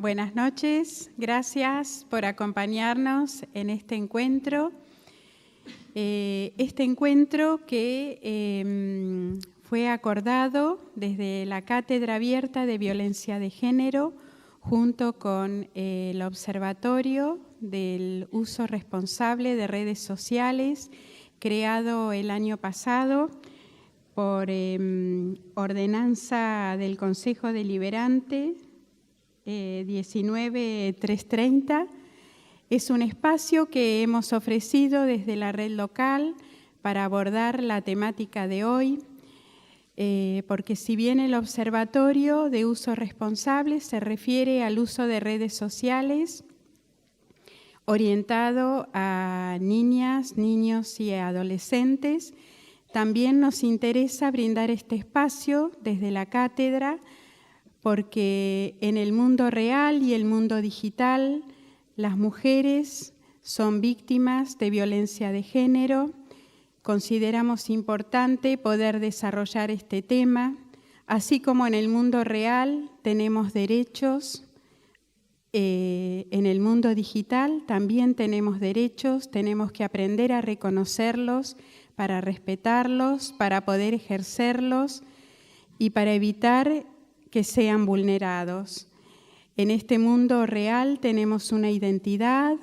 Buenas noches, gracias por acompañarnos en este encuentro. Este encuentro que fue acordado desde la Cátedra Abierta de Violencia de Género junto con el Observatorio del Uso Responsable de Redes Sociales, creado el año pasado por ordenanza del Consejo Deliberante 19330. Es un espacio que hemos ofrecido desde la red local para abordar la temática de hoy, porque si bien el Observatorio de Uso Responsable se refiere al uso de redes sociales orientado a niñas, niños y adolescentes, también nos interesa brindar este espacio desde la cátedra porque en el mundo real y el mundo digital las mujeres son víctimas de violencia de género. Consideramos importante poder desarrollar este tema, así como en el mundo real tenemos derechos, en el mundo digital también tenemos derechos, tenemos que aprender a reconocerlos, para respetarlos, para poder ejercerlos y para evitar que sean vulnerados. En este mundo real tenemos una identidad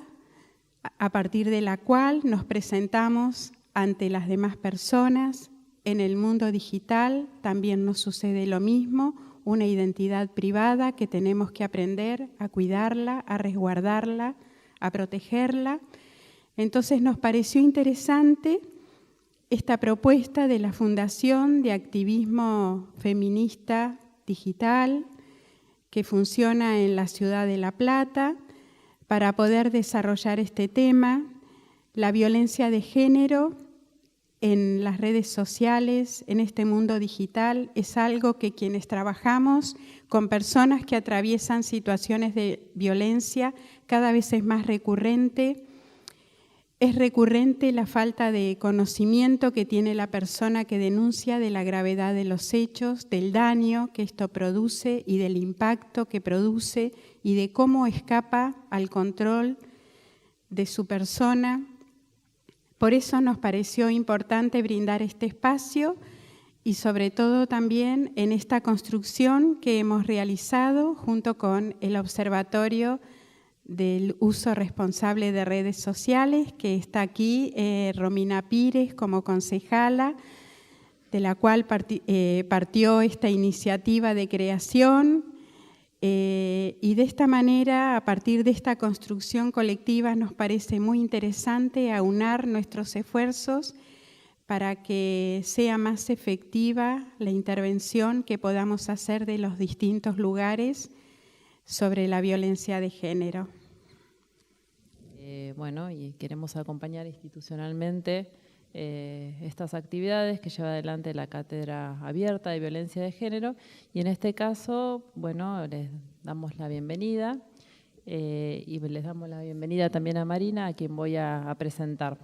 a partir de la cual nos presentamos ante las demás personas. En el mundo digital también nos sucede lo mismo, una identidad privada que tenemos que aprender a cuidarla, a resguardarla, a protegerla. Entonces nos pareció interesante esta propuesta de la Fundación de Activismo Feminista Digital, que funciona en la ciudad de La Plata, para poder desarrollar este tema. La violencia de género en las redes sociales, en este mundo digital, es algo que quienes trabajamos con personas que atraviesan situaciones de violencia cada vez es más recurrente. Es recurrente la falta de conocimiento que tiene la persona que denuncia de la gravedad de los hechos, del daño que esto produce y del impacto que produce y de cómo escapa al control de su persona. Por eso nos pareció importante brindar este espacio y sobre todo también en esta construcción que hemos realizado junto con el Observatorio del Uso Responsable de Redes Sociales, que está aquí Romina Pires como concejala, de la cual partió esta iniciativa de creación, y de esta manera, a partir de esta construcción colectiva, nos parece muy interesante aunar nuestros esfuerzos para que sea más efectiva la intervención que podamos hacer de los distintos lugares sobre la violencia de género. Bueno, y queremos acompañar institucionalmente estas actividades que lleva adelante la Cátedra Abierta de Violencia de Género, y en este caso, bueno, les damos la bienvenida y les damos la bienvenida también a Marina, a quien voy a presentar.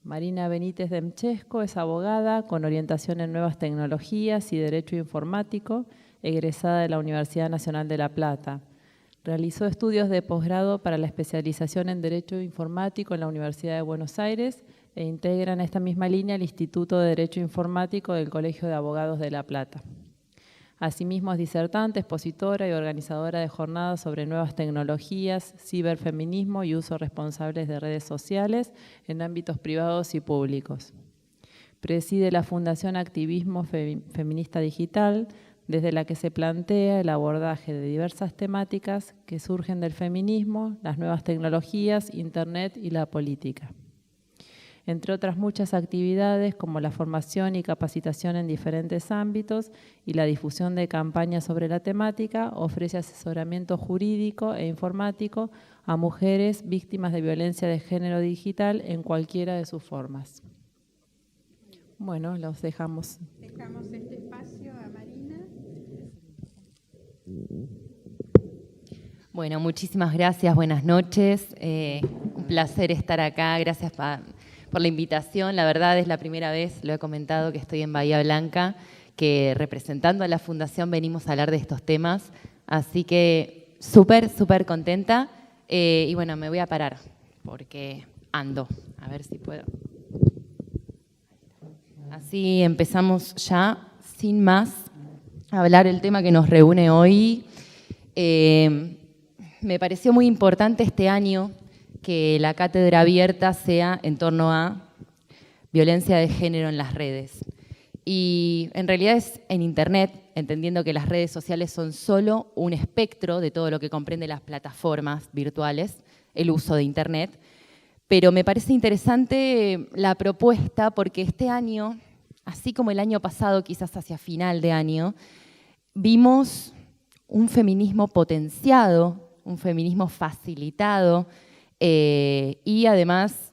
Marina Benítez Demchesco es abogada con orientación en nuevas tecnologías y derecho informático, egresada de la Universidad Nacional de La Plata. Realizó estudios de posgrado para la especialización en Derecho Informático en la Universidad de Buenos Aires e integra en esta misma línea el Instituto de Derecho Informático del Colegio de Abogados de La Plata. Asimismo es disertante, expositora y organizadora de jornadas sobre nuevas tecnologías, ciberfeminismo y uso responsable de redes sociales en ámbitos privados y públicos. Preside la Fundación Activismo Feminista Digital, desde la que se plantea el abordaje de diversas temáticas que surgen del feminismo, las nuevas tecnologías, Internet y la política. Entre otras muchas actividades como la formación y capacitación en diferentes ámbitos y la difusión de campañas sobre la temática, ofrece asesoramiento jurídico e informático a mujeres víctimas de violencia de género digital en cualquiera de sus formas. Bueno, los dejamos. Dejamos este espacio a Marina. Bueno, muchísimas gracias, buenas noches. Un placer estar acá, gracias por la invitación. La verdad es la primera vez, lo he comentado, que estoy en Bahía Blanca, que representando a la Fundación venimos a hablar de estos temas. Así que súper, súper contenta. Y bueno, me voy a parar porque ando. A ver si puedo. Así empezamos ya, sin más, a hablar del tema que nos reúne hoy. Me pareció muy importante este año que la cátedra abierta sea en torno a violencia de género en las redes. Y en realidad es en Internet, entendiendo que las redes sociales son solo un espectro de todo lo que comprende las plataformas virtuales, el uso de Internet. Pero me parece interesante la propuesta porque este año, así como el año pasado, quizás hacia final de año, vimos un feminismo potenciado, un feminismo facilitado y además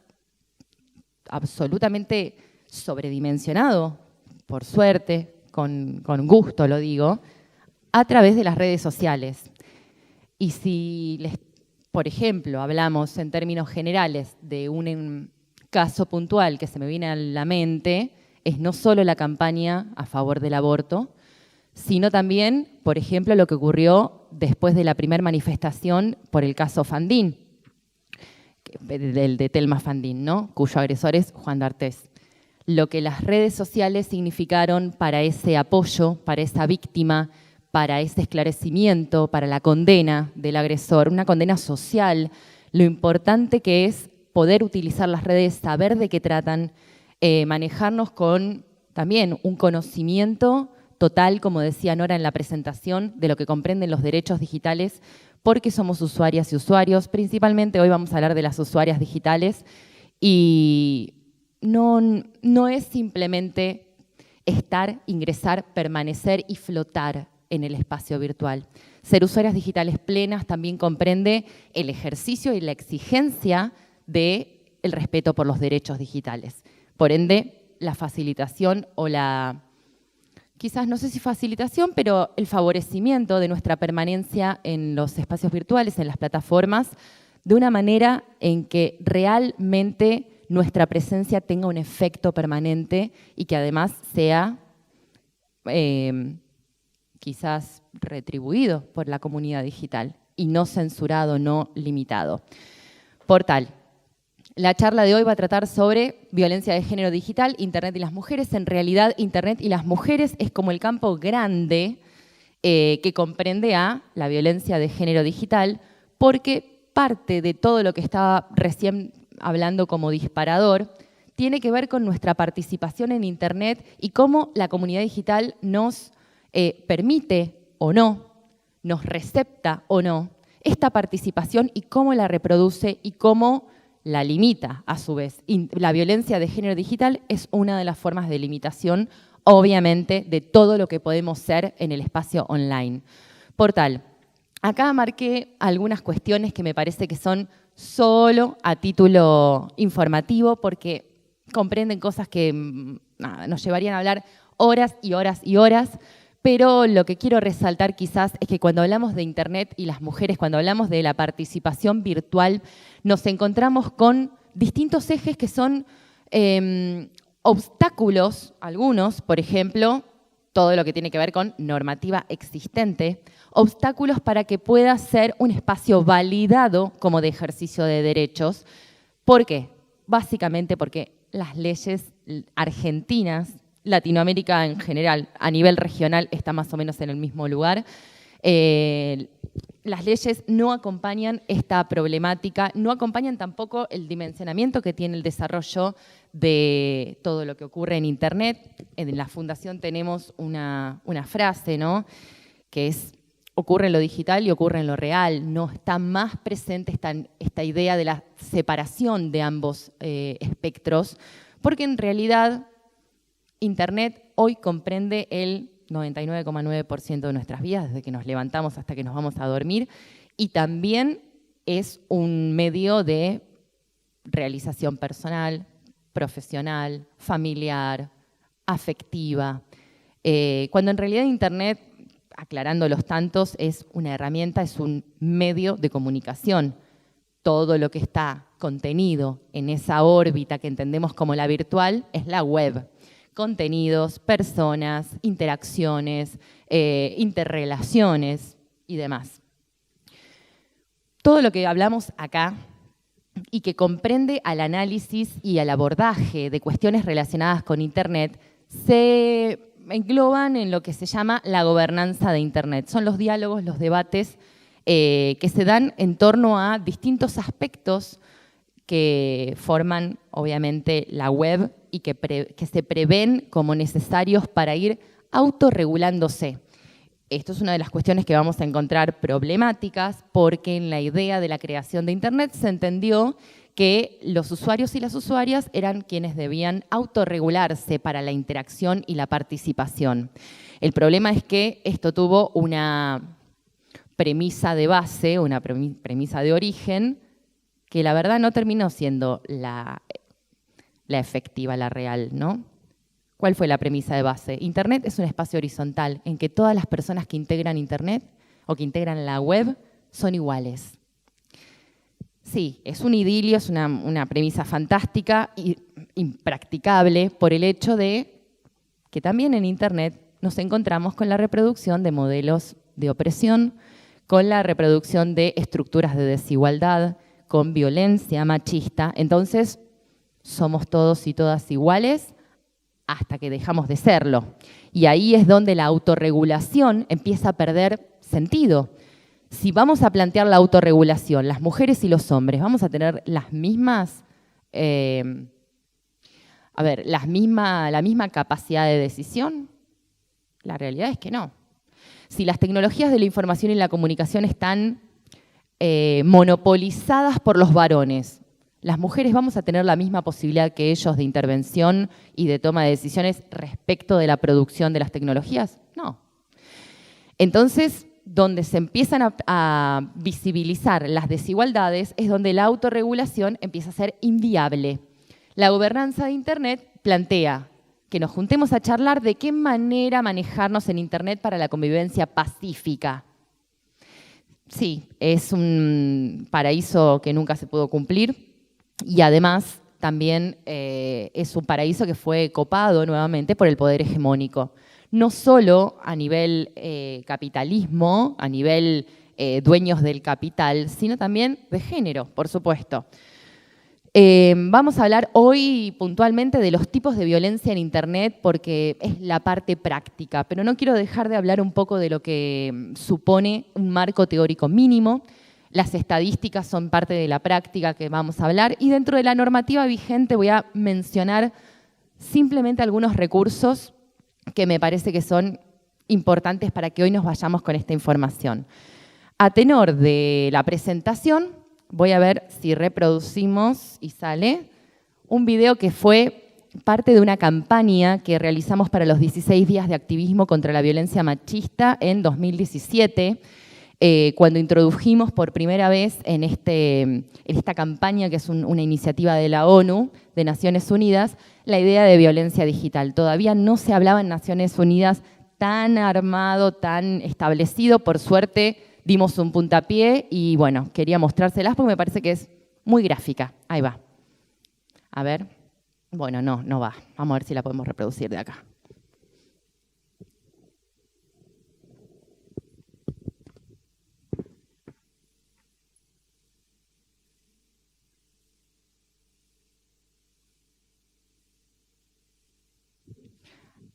absolutamente sobredimensionado, por suerte, con gusto lo digo, a través de las redes sociales. Y si por ejemplo, hablamos en términos generales de un caso puntual que se me viene a la mente, es no solo la campaña a favor del aborto, sino también, por ejemplo, lo que ocurrió después de la primera manifestación por el caso Fandín, del de Telma Fandín, ¿no? Cuyo agresor es Juan D'Artés. Lo que las redes sociales significaron para ese apoyo, para esa víctima, para ese esclarecimiento, para la condena del agresor, una condena social, lo importante que es poder utilizar las redes, saber de qué tratan, manejarnos con también un conocimiento total, como decía Nora en la presentación, de lo que comprenden los derechos digitales, porque somos usuarias y usuarios. Principalmente hoy vamos a hablar de las usuarias digitales y no es simplemente estar, ingresar, permanecer y flotar en el espacio virtual. Ser usuarias digitales plenas también comprende el ejercicio y la exigencia del respeto por los derechos digitales. Por ende, la facilitación o quizás no sé si facilitación, pero el favorecimiento de nuestra permanencia en los espacios virtuales, en las plataformas, de una manera en que realmente nuestra presencia tenga un efecto permanente y que además sea quizás retribuido por la comunidad digital y no censurado, no limitado. Por tal, la charla de hoy va a tratar sobre violencia de género digital, Internet y las mujeres. En realidad, Internet y las mujeres es como el campo grande que comprende a la violencia de género digital, porque parte de todo lo que estaba recién hablando como disparador tiene que ver con nuestra participación en Internet y cómo la comunidad digital nos permite o no, nos recepta o no esta participación y cómo la reproduce y cómo la limita a su vez. Y la violencia de género digital es una de las formas de limitación, obviamente, de todo lo que podemos ser en el espacio online. Por tal, acá marqué algunas cuestiones que me parece que son solo a título informativo porque comprenden cosas que nos llevarían a hablar horas y horas y horas, pero lo que quiero resaltar quizás es que cuando hablamos de Internet y las mujeres, cuando hablamos de la participación virtual, nos encontramos con distintos ejes que son obstáculos, algunos, por ejemplo, todo lo que tiene que ver con normativa existente, obstáculos para que pueda ser un espacio validado como de ejercicio de derechos. ¿Por qué? Básicamente porque las leyes argentinas, Latinoamérica en general, a nivel regional, está más o menos en el mismo lugar. Las leyes no acompañan esta problemática, no acompañan tampoco el dimensionamiento que tiene el desarrollo de todo lo que ocurre en Internet. En la Fundación tenemos una frase, ¿no?, que es: ocurre en lo digital y ocurre en lo real. No está más presente esta idea de la separación de ambos espectros, porque en realidad Internet hoy comprende el 99,9% de nuestras vidas, desde que nos levantamos hasta que nos vamos a dormir, y también es un medio de realización personal, profesional, familiar, afectiva. Cuando en realidad Internet, aclarando los tantos, es una herramienta, es un medio de comunicación. Todo lo que está contenido en esa órbita que entendemos como la virtual es la web. Contenidos, personas, interacciones, interrelaciones y demás. Todo lo que hablamos acá y que comprende al análisis y al abordaje de cuestiones relacionadas con Internet se engloban en lo que se llama la gobernanza de Internet. Son los diálogos, los debates que se dan en torno a distintos aspectos que forman, obviamente, la web y que se prevén como necesarios para ir autorregulándose. Esto es una de las cuestiones que vamos a encontrar problemáticas porque en la idea de la creación de Internet se entendió que los usuarios y las usuarias eran quienes debían autorregularse para la interacción y la participación. El problema es que esto tuvo una premisa de base, una premisa de origen, que la verdad no terminó siendo la efectiva, la real, ¿no? ¿Cuál fue la premisa de base? Internet es un espacio horizontal en que todas las personas que integran Internet o que integran la web son iguales. Sí, es un idilio, es una premisa fantástica e impracticable por el hecho de que también en Internet nos encontramos con la reproducción de modelos de opresión, con la reproducción de estructuras de desigualdad, con violencia machista. Entonces, somos todos y todas iguales hasta que dejamos de serlo. Y ahí es donde la autorregulación empieza a perder sentido. Si vamos a plantear la autorregulación, las mujeres y los hombres, ¿vamos a tener las mismas, la misma capacidad de decisión? La realidad es que no. Si las tecnologías de la información y la comunicación están monopolizadas por los varones, ¿las mujeres vamos a tener la misma posibilidad que ellos de intervención y de toma de decisiones respecto de la producción de las tecnologías? No. Entonces, donde se empiezan a visibilizar las desigualdades es donde la autorregulación empieza a ser inviable. La gobernanza de Internet plantea que nos juntemos a charlar de qué manera manejarnos en Internet para la convivencia pacífica. Sí, es un paraíso que nunca se pudo cumplir. Y además también es un paraíso que fue copado nuevamente por el poder hegemónico. No solo a nivel capitalismo, a nivel dueños del capital, sino también de género, por supuesto. Vamos a hablar hoy puntualmente de los tipos de violencia en Internet porque es la parte práctica, pero no quiero dejar de hablar un poco de lo que supone un marco teórico mínimo. Las estadísticas son parte de la práctica que vamos a hablar y dentro de la normativa vigente voy a mencionar simplemente algunos recursos que me parece que son importantes para que hoy nos vayamos con esta información. A tenor de la presentación, voy a ver si reproducimos y sale un video que fue parte de una campaña que realizamos para los 16 días de activismo contra la violencia machista en 2017, cuando introdujimos por primera vez en esta campaña, que es una iniciativa de la ONU, de Naciones Unidas, la idea de violencia digital. Todavía no se hablaba en Naciones Unidas tan armado, tan establecido. Por suerte dimos un puntapié y bueno, quería mostrárselas porque me parece que es muy gráfica. Ahí va. A ver. Bueno, no va. Vamos a ver si la podemos reproducir de acá.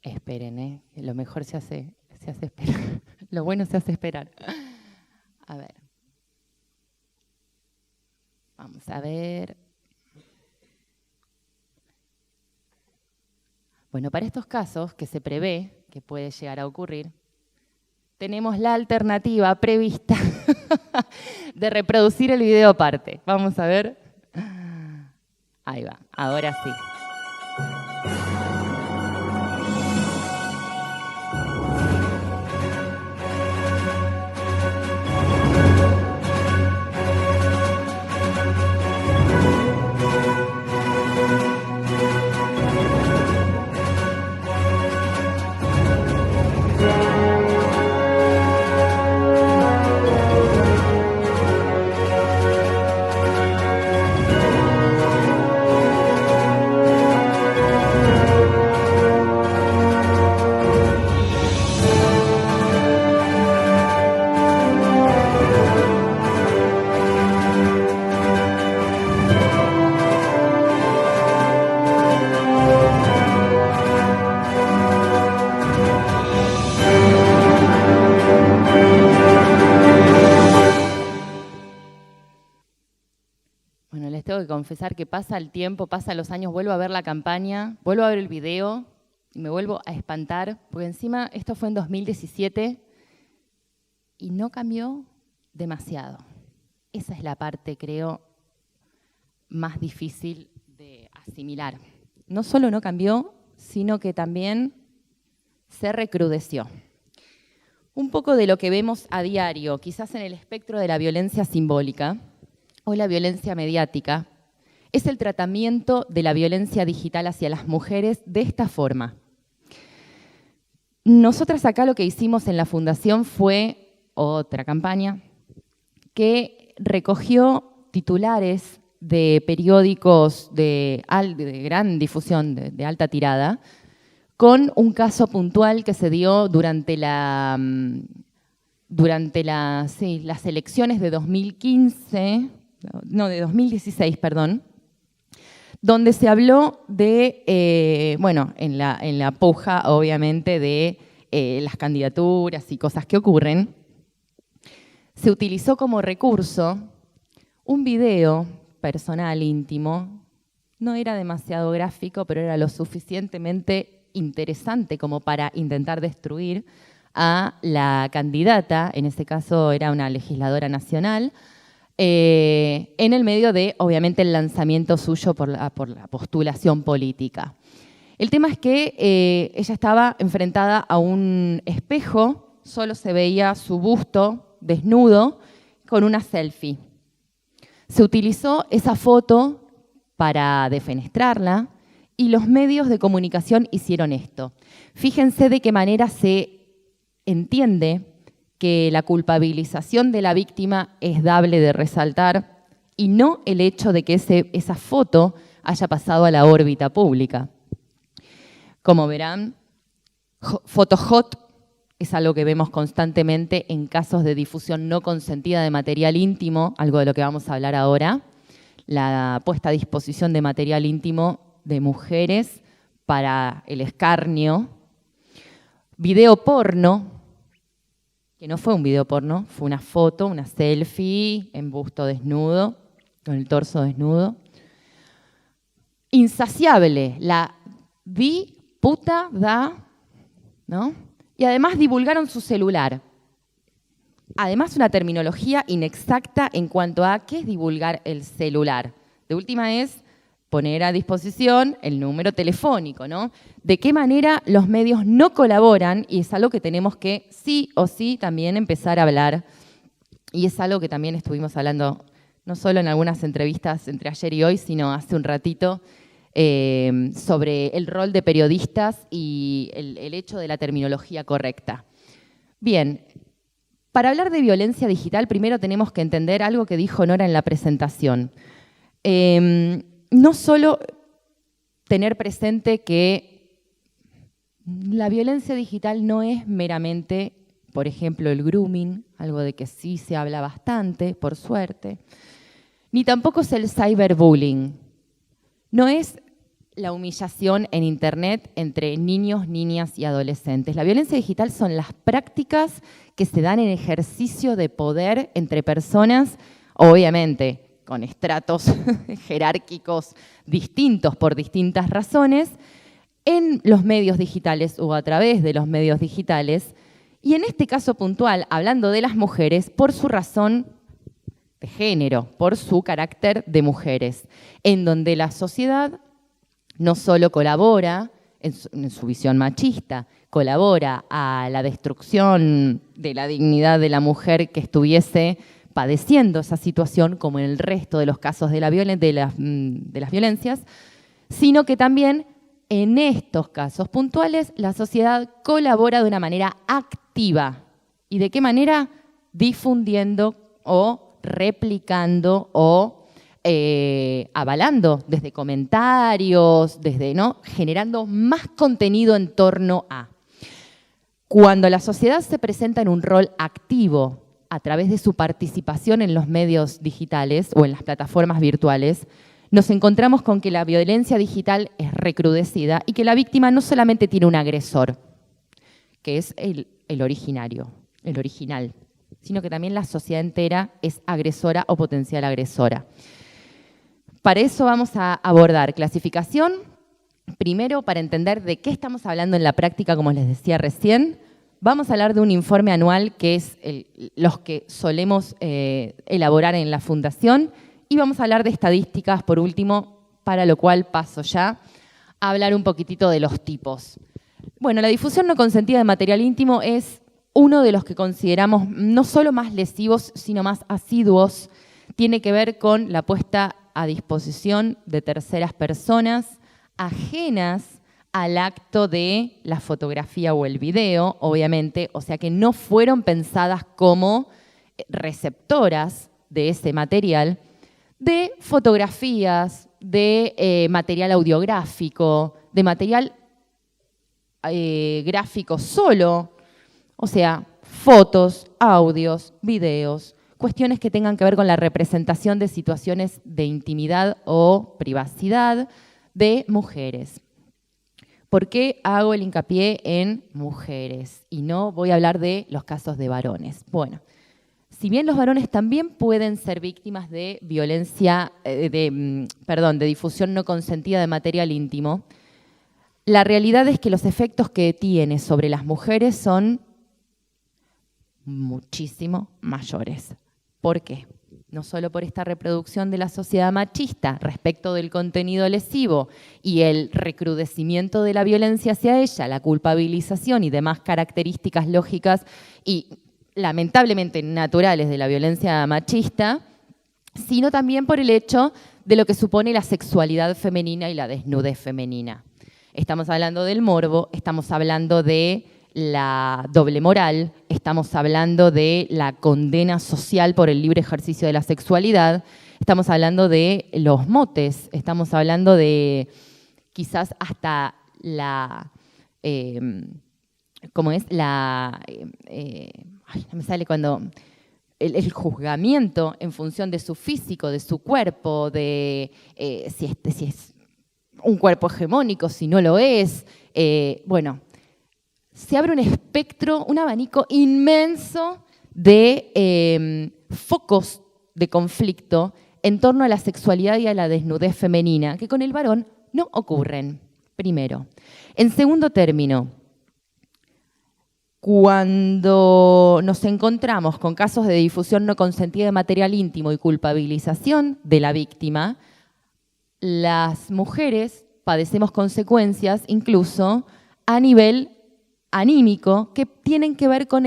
Esperen, lo mejor se hace esperar. Lo bueno se hace esperar. A ver. Vamos a ver. Bueno, para estos casos que se prevé que puede llegar a ocurrir, tenemos la alternativa prevista de reproducir el video aparte. Vamos a ver. Ahí va, ahora sí. tengo que confesar que pasa el tiempo, pasan los años, vuelvo a ver la campaña, vuelvo a ver el video y me vuelvo a espantar, porque encima esto fue en 2017 y no cambió demasiado. Esa es la parte, creo, más difícil de asimilar. No solo no cambió, sino que también se recrudeció. Un poco de lo que vemos a diario, quizás en el espectro de la violencia simbólica o la violencia mediática, es el tratamiento de la violencia digital hacia las mujeres de esta forma. Nosotras acá lo que hicimos en la Fundación fue otra campaña que recogió titulares de periódicos de gran difusión, de alta tirada, con un caso puntual que se dio durante las elecciones de 2016, perdón, donde se habló de, en la puja, obviamente, de las candidaturas y cosas que ocurren, se utilizó como recurso un video personal, íntimo, no era demasiado gráfico, pero era lo suficientemente interesante como para intentar destruir a la candidata, en este caso era una legisladora nacional, en el medio de, obviamente, el lanzamiento suyo por la postulación política. El tema es que ella estaba enfrentada a un espejo, solo se veía su busto desnudo con una selfie. Se utilizó esa foto para defenestrarla y los medios de comunicación hicieron esto. Fíjense de qué manera se entiende que la culpabilización de la víctima es dable de resaltar y no el hecho de que esa foto haya pasado a la órbita pública. Como verán, Photoshop es algo que vemos constantemente en casos de difusión no consentida de material íntimo, algo de lo que vamos a hablar ahora, la puesta a disposición de material íntimo de mujeres para el escarnio, video porno, que no fue un video porno, fue una foto, una selfie en busto desnudo, con el torso desnudo. Insaciable, la puta da, ¿no? Y además divulgaron su celular. Además, una terminología inexacta en cuanto a qué es divulgar el celular. De última es poner a disposición el número telefónico, ¿no? De qué manera los medios no colaboran, y es algo que tenemos que sí o sí también empezar a hablar, y es algo que también estuvimos hablando no solo en algunas entrevistas entre ayer y hoy, sino hace un ratito, sobre el rol de periodistas y el hecho de la terminología correcta. Bien, para hablar de violencia digital, primero tenemos que entender algo que dijo Nora en la presentación. No solo tener presente que la violencia digital no es meramente, por ejemplo, el grooming, algo de que sí se habla bastante, por suerte, ni tampoco es el cyberbullying. No es la humillación en Internet entre niños, niñas y adolescentes. La violencia digital son las prácticas que se dan en ejercicio de poder entre personas, obviamente, con estratos jerárquicos distintos por distintas razones, en los medios digitales o a través de los medios digitales, y en este caso puntual, hablando de las mujeres, por su razón de género, por su carácter de mujeres, en donde la sociedad no solo colabora en su visión machista, colabora a la destrucción de la dignidad de la mujer que estuviese padeciendo esa situación, como en el resto de los casos de las violencias, sino que también en estos casos puntuales la sociedad colabora de una manera activa. ¿Y de qué manera? Difundiendo o replicando o avalando desde comentarios, generando más contenido en torno a. Cuando la sociedad se presenta en un rol activo a través de su participación en los medios digitales o en las plataformas virtuales, nos encontramos con que la violencia digital es recrudecida y que la víctima no solamente tiene un agresor, que es el original, sino que también la sociedad entera es agresora o potencial agresora. Para eso vamos a abordar clasificación, primero para entender de qué estamos hablando en la práctica, como les decía recién. Vamos a hablar de un informe anual que es los que solemos elaborar en la Fundación y vamos a hablar de estadísticas, por último, para lo cual paso ya a hablar un poquitito de los tipos. Bueno, la difusión no consentida de material íntimo es uno de los que consideramos no solo más lesivos, sino más asiduos. Tiene que ver con la puesta a disposición de terceras personas ajenas al acto de la fotografía o el video, obviamente, o sea que no fueron pensadas como receptoras de ese material, de fotografías, de material audiográfico, de material gráfico solo, o sea, fotos, audios, videos, cuestiones que tengan que ver con la representación de situaciones de intimidad o privacidad de mujeres. ¿Por qué hago el hincapié en mujeres? Y no voy a hablar de los casos de varones. Bueno, si bien los varones también pueden ser víctimas de violencia, de difusión no consentida de material íntimo, la realidad es que los efectos que tiene sobre las mujeres son muchísimo mayores. ¿Por qué? No solo por esta reproducción de la sociedad machista respecto del contenido lesivo y el recrudecimiento de la violencia hacia ella, la culpabilización y demás características lógicas y lamentablemente naturales de la violencia machista, sino también por el hecho de lo que supone la sexualidad femenina y la desnudez femenina. Estamos hablando del morbo, estamos hablando de la doble moral, estamos hablando de la condena social por el libre ejercicio de la sexualidad, estamos hablando de los motes, estamos hablando de quizás hasta la, ¿cómo es? La, no me sale cuando, el juzgamiento en función de su físico, de su cuerpo, de si es un cuerpo hegemónico, si no lo es, bueno, se abre un espectro, un abanico inmenso de focos de conflicto en torno a la sexualidad y a la desnudez femenina, que con el varón no ocurren, primero. En segundo término, cuando nos encontramos con casos de difusión no consentida de material íntimo y culpabilización de la víctima, las mujeres padecemos consecuencias incluso a nivel anímico que tienen que ver con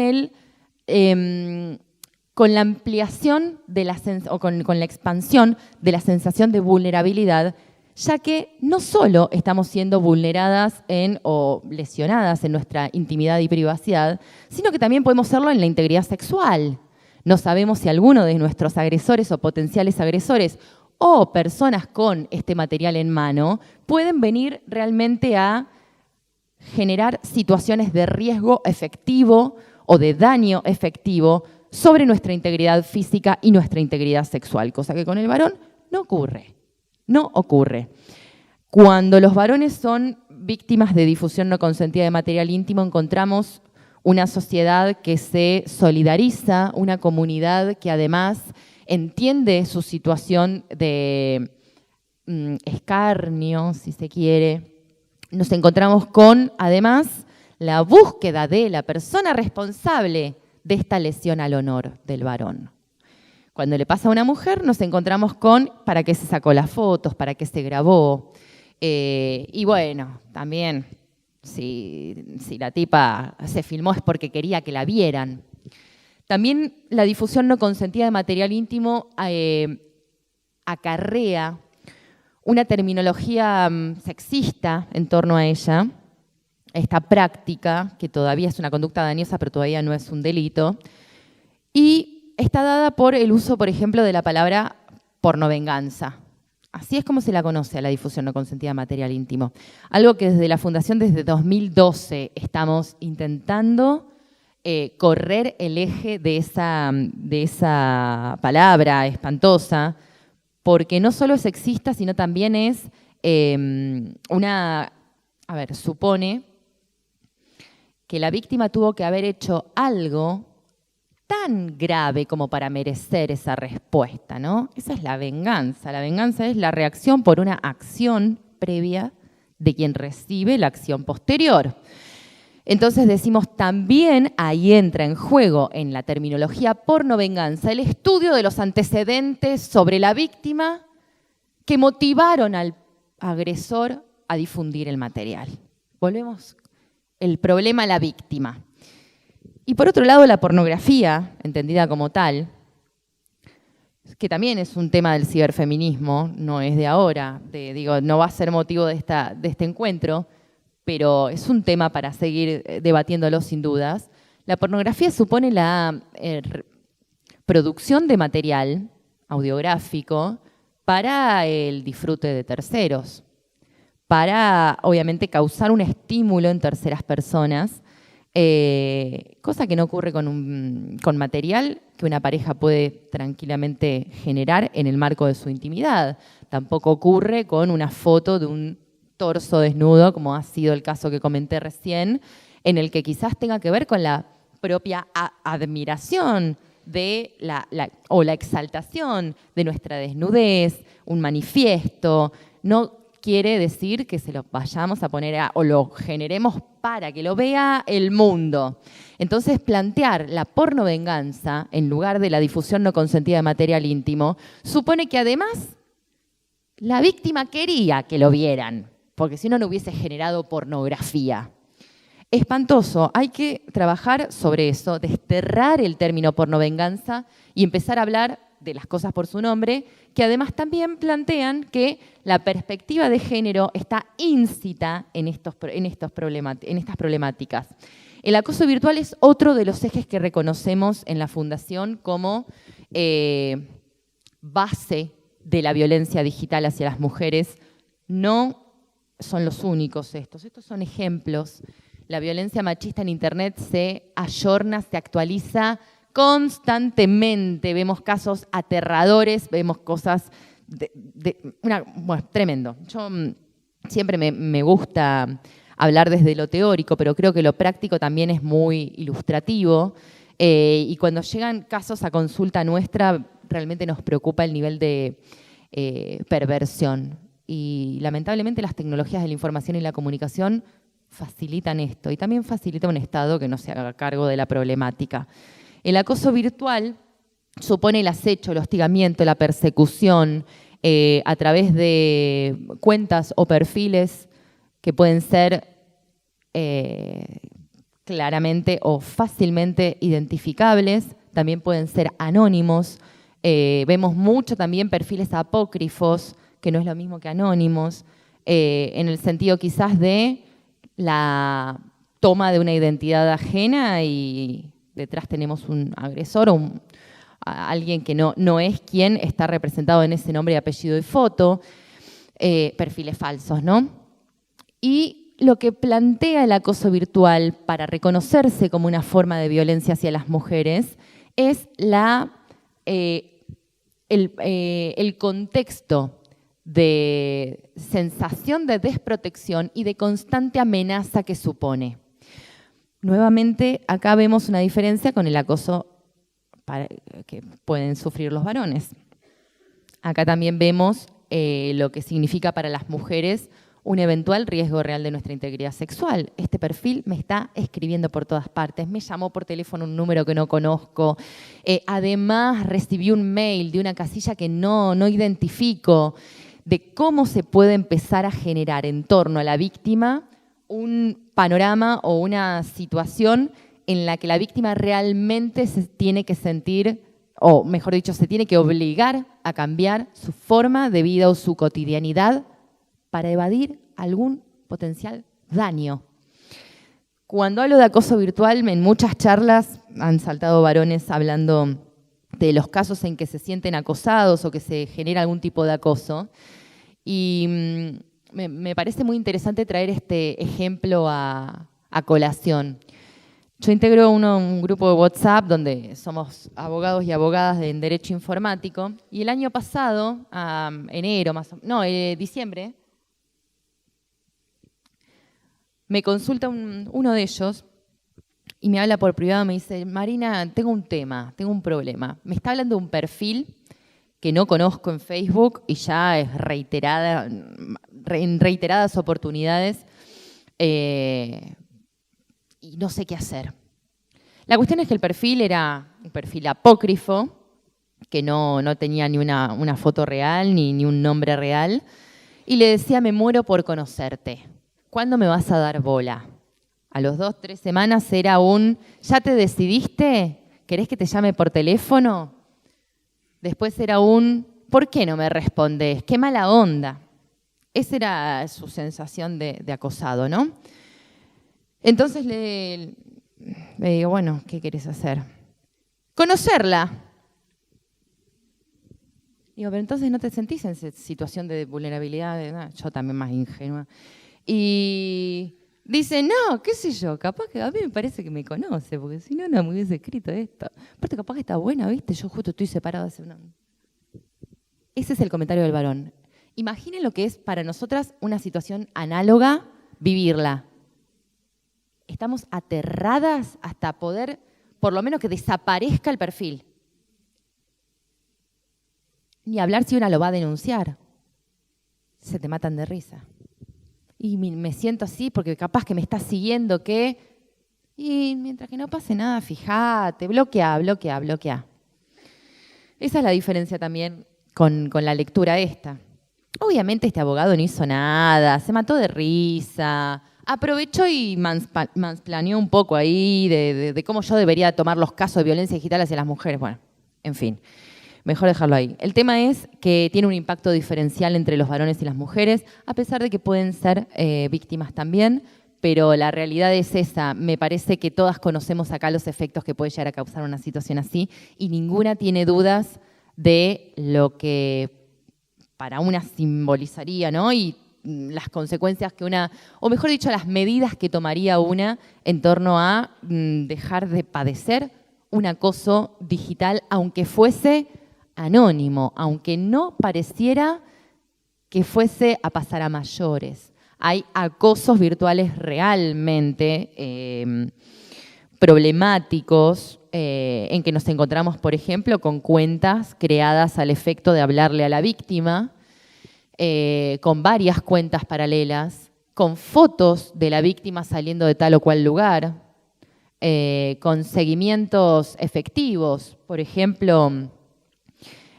con la ampliación de con la expansión de la sensación de vulnerabilidad, ya que no solo estamos siendo vulneradas o lesionadas en nuestra intimidad y privacidad, sino que también podemos serlo en la integridad sexual. No sabemos si alguno de nuestros agresores o potenciales agresores o personas con este material en mano pueden venir realmente a generar situaciones de riesgo efectivo o de daño efectivo sobre nuestra integridad física y nuestra integridad sexual, cosa que con el varón no ocurre. No ocurre. Cuando los varones son víctimas de difusión no consentida de material íntimo, encontramos una sociedad que se solidariza, una comunidad que además entiende su situación de escarnio, si se quiere. Nos encontramos con, además, la búsqueda de la persona responsable de esta lesión al honor del varón. Cuando le pasa a una mujer, nos encontramos con para qué se sacó las fotos, para qué se grabó. Y bueno, también, si la tipa se filmó es porque quería que la vieran. También la difusión no consentida de material íntimo acarrea una terminología sexista en torno a ella, esta práctica, que todavía es una conducta dañosa, pero todavía no es un delito, y está dada por el uso, por ejemplo, de la palabra pornovenganza. Así es como se la conoce a la difusión no consentida de material íntimo. Algo que desde la Fundación, desde 2012, estamos intentando correr el eje de esa palabra espantosa, porque no solo es sexista, sino también es supone que la víctima tuvo que haber hecho algo tan grave como para merecer esa respuesta, ¿no? Esa es la venganza. La venganza es la reacción por una acción previa de quien recibe la acción posterior. Entonces decimos también, ahí entra en juego en la terminología pornovenganza el estudio de los antecedentes sobre la víctima que motivaron al agresor a difundir el material. Volvemos el problema a la víctima. Y por otro lado, la pornografía, entendida como tal, que también es un tema del ciberfeminismo, no es de ahora, no va a ser motivo de este encuentro, pero es un tema para seguir debatiéndolo sin dudas. La pornografía supone la producción de material audiográfico para el disfrute de terceros, para obviamente causar un estímulo en terceras personas, cosa que no ocurre con material que una pareja puede tranquilamente generar en el marco de su intimidad. Tampoco ocurre con una foto de un torso desnudo, como ha sido el caso que comenté recién, en el que quizás tenga que ver con la propia admiración o la exaltación de nuestra desnudez, un manifiesto. No quiere decir que se lo vayamos a poner o lo generemos para que lo vea el mundo. Entonces, plantear la pornovenganza en lugar de la difusión no consentida de material íntimo supone que además la víctima quería que lo vieran, porque si no, no hubiese generado pornografía. Espantoso, hay que trabajar sobre eso, desterrar el término pornovenganza y empezar a hablar de las cosas por su nombre, que además también plantean que la perspectiva de género está íncita en estas problemáticas. El acoso virtual es otro de los ejes que reconocemos en la Fundación como base de la violencia digital hacia las mujeres. No son los únicos estos son ejemplos. La violencia machista en Internet se ayorna, se actualiza constantemente. Vemos casos aterradores, vemos cosas tremendo. Yo siempre me gusta hablar desde lo teórico, pero creo que lo práctico también es muy ilustrativo. Y cuando llegan casos a consulta nuestra, realmente nos preocupa el nivel de perversión. Y lamentablemente las tecnologías de la información y la comunicación facilitan esto y también facilita un Estado que no se haga cargo de la problemática. El acoso virtual supone el acecho, el hostigamiento, la persecución a través de cuentas o perfiles que pueden ser claramente o fácilmente identificables, también pueden ser anónimos. Vemos mucho también perfiles apócrifos, que no es lo mismo que anónimos, en el sentido quizás de la toma de una identidad ajena y detrás tenemos un agresor o alguien que no es quien está representado en ese nombre y apellido y foto, perfiles falsos, ¿no? Y lo que plantea el acoso virtual para reconocerse como una forma de violencia hacia las mujeres es el contexto de sensación de desprotección y de constante amenaza que supone. Nuevamente, acá vemos una diferencia con el acoso que pueden sufrir los varones. Acá también vemos lo que significa para las mujeres un eventual riesgo real de nuestra integridad sexual. Este perfil me está escribiendo por todas partes, me llamó por teléfono un número que no conozco, además recibí un mail de una casilla que no identifico, de cómo se puede empezar a generar en torno a la víctima un panorama o una situación en la que la víctima realmente se tiene que sentir, o mejor dicho, se tiene que obligar a cambiar su forma de vida o su cotidianidad para evadir algún potencial daño. Cuando hablo de acoso virtual, en muchas charlas han saltado varones hablando de los casos en que se sienten acosados o que se genera algún tipo de acoso. Y me parece muy interesante traer este ejemplo a colación. Yo integro un grupo de WhatsApp donde somos abogados y abogadas en Derecho Informático y el año pasado, diciembre, me consulta uno de ellos y me habla por privado, me dice, Marina, tengo un tema, tengo un problema. Me está hablando de un perfil que no conozco en Facebook y ya es en reiteradas oportunidades y no sé qué hacer. La cuestión es que el perfil era un perfil apócrifo, que no tenía ni una foto real ni un nombre real, y le decía, me muero por conocerte. ¿Cuándo me vas a dar bola? A los 2, 3 semanas era ¿ya te decidiste? ¿Querés que te llame por teléfono? Después era ¿por qué no me respondes? ¡Qué mala onda! Esa era su sensación de acosado, ¿no? Entonces le digo, bueno, ¿qué querés hacer? Conocerla. Digo, pero entonces no te sentís en situación de vulnerabilidad. Yo también más ingenua. Y dice, no, qué sé yo, capaz que a mí me parece que me conoce, porque si no, no me hubiese escrito esto. Aparte, capaz que está buena, ¿viste? Yo justo estoy separado hace un año. Ese es el comentario del varón. Imaginen lo que es para nosotras una situación análoga vivirla. Estamos aterradas hasta poder, por lo menos que desaparezca el perfil. Ni hablar si una lo va a denunciar. Se te matan de risa. Y me siento así porque capaz que me estás siguiendo, y mientras que no pase nada, fíjate, bloquea. Esa es la diferencia también con la lectura esta. Obviamente este abogado no hizo nada, se mató de risa, aprovechó y mansplaneó un poco ahí de cómo yo debería tomar los casos de violencia digital hacia las mujeres. Bueno, en fin. Mejor dejarlo ahí. El tema es que tiene un impacto diferencial entre los varones y las mujeres, a pesar de que pueden ser víctimas también, pero la realidad es esa. Me parece que todas conocemos acá los efectos que puede llegar a causar una situación así y ninguna tiene dudas de lo que para una simbolizaría, ¿no? Y las consecuencias que o mejor dicho, las medidas que tomaría una en torno a dejar de padecer un acoso digital, aunque fuese anónimo, aunque no pareciera que fuese a pasar a mayores. Hay acosos virtuales realmente problemáticos en que nos encontramos, por ejemplo, con cuentas creadas al efecto de hablarle a la víctima, con varias cuentas paralelas, con fotos de la víctima saliendo de tal o cual lugar, con seguimientos efectivos, por ejemplo,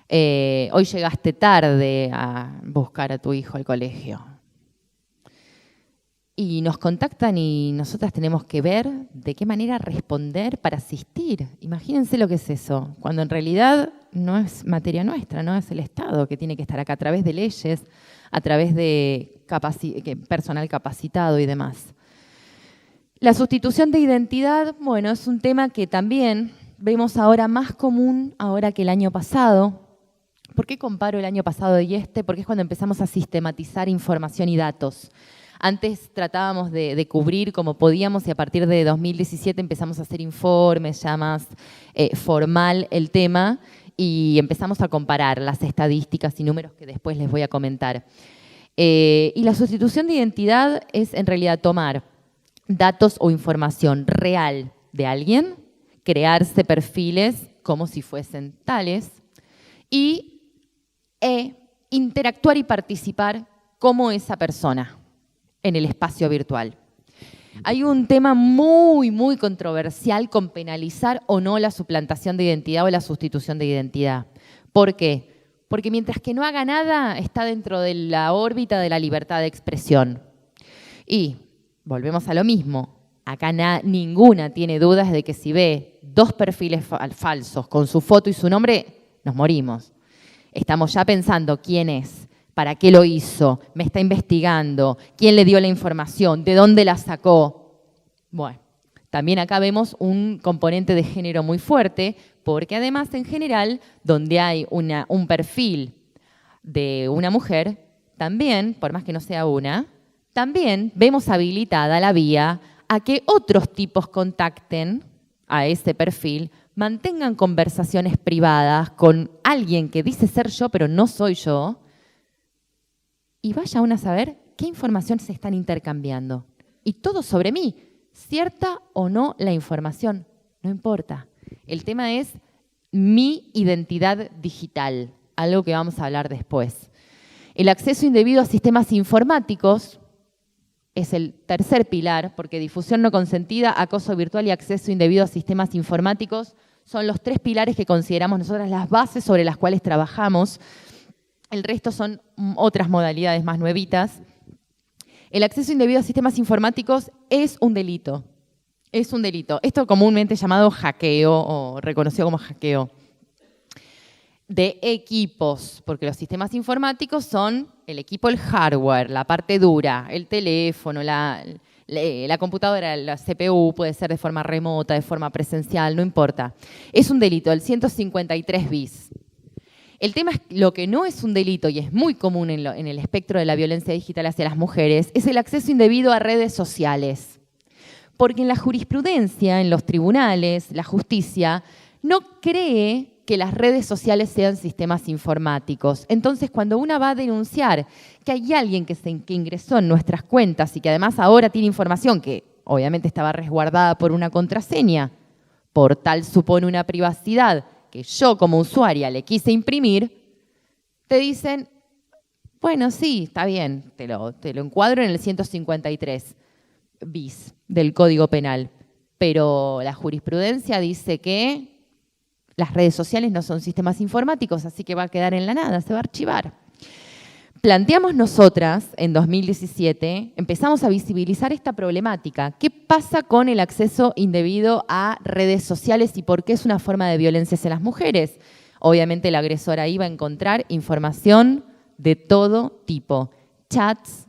hoy llegaste tarde a buscar a tu hijo al colegio. Y nos contactan y nosotras tenemos que ver de qué manera responder para asistir. Imagínense lo que es eso, cuando en realidad no es materia nuestra, no es el Estado que tiene que estar acá a través de leyes, a través de personal capacitado y demás. La sustitución de identidad, bueno, es un tema que también vemos ahora más común ahora que el año pasado. ¿Por qué comparo el año pasado y este? Porque es cuando empezamos a sistematizar información y datos. Antes tratábamos de cubrir como podíamos y a partir de 2017 empezamos a hacer informes ya más formal el tema y empezamos a comparar las estadísticas y números que después les voy a comentar. Y la sustitución de identidad es en realidad tomar datos o información real de alguien, crearse perfiles como si fuesen tales y interactuar y participar como esa persona en el espacio virtual. Hay un tema muy, muy controversial con penalizar o no la suplantación de identidad o la sustitución de identidad. ¿Por qué? Porque mientras que no haga nada, está dentro de la órbita de la libertad de expresión. Y volvemos a lo mismo. Acá ninguna tiene dudas de que si ve 2 perfiles falsos con su foto y su nombre, nos morimos. Estamos ya pensando quién es. ¿Para qué lo hizo? ¿Me está investigando? ¿Quién le dio la información? ¿De dónde la sacó? Bueno, también acá vemos un componente de género muy fuerte, porque además en general, donde hay un perfil de una mujer, también, por más que no sea una, también vemos habilitada la vía a que otros tipos contacten a ese perfil, mantengan conversaciones privadas con alguien que dice ser yo, pero no soy yo, y vaya uno a saber qué información se están intercambiando. Y todo sobre mí. cierta o no la información, no importa. El tema es mi identidad digital, algo que vamos a hablar después. El acceso indebido a sistemas informáticos es el tercer pilar, porque difusión no consentida, acoso virtual y acceso indebido a sistemas informáticos son los 3 pilares que consideramos nosotras las bases sobre las cuales trabajamos. El resto son otras modalidades más nuevitas. El acceso indebido a sistemas informáticos es un delito. Es un delito. Esto comúnmente llamado hackeo o reconocido como hackeo de equipos, porque los sistemas informáticos son el equipo, el hardware, la parte dura, el teléfono, la computadora, la CPU, puede ser de forma remota, de forma presencial, no importa. Es un delito, el 153 bis. El tema es lo que no es un delito y es muy común en el espectro de la violencia digital hacia las mujeres, es el acceso indebido a redes sociales. Porque en la jurisprudencia, en los tribunales, la justicia, no cree que las redes sociales sean sistemas informáticos. Entonces, cuando una va a denunciar que hay alguien que ingresó en nuestras cuentas y que además ahora tiene información que obviamente estaba resguardada por una contraseña, por tal supone una privacidad que yo como usuaria le quise imprimir, te dicen, bueno, sí, está bien, te lo encuadro en el 153 bis del Código Penal, pero la jurisprudencia dice que las redes sociales no son sistemas informáticos, así que va a quedar en la nada, se va a archivar. Planteamos nosotras, en 2017, empezamos a visibilizar esta problemática. ¿Qué pasa con el acceso indebido a redes sociales y por qué es una forma de violencia hacia las mujeres? Obviamente el agresor ahí va a encontrar información de todo tipo. Chats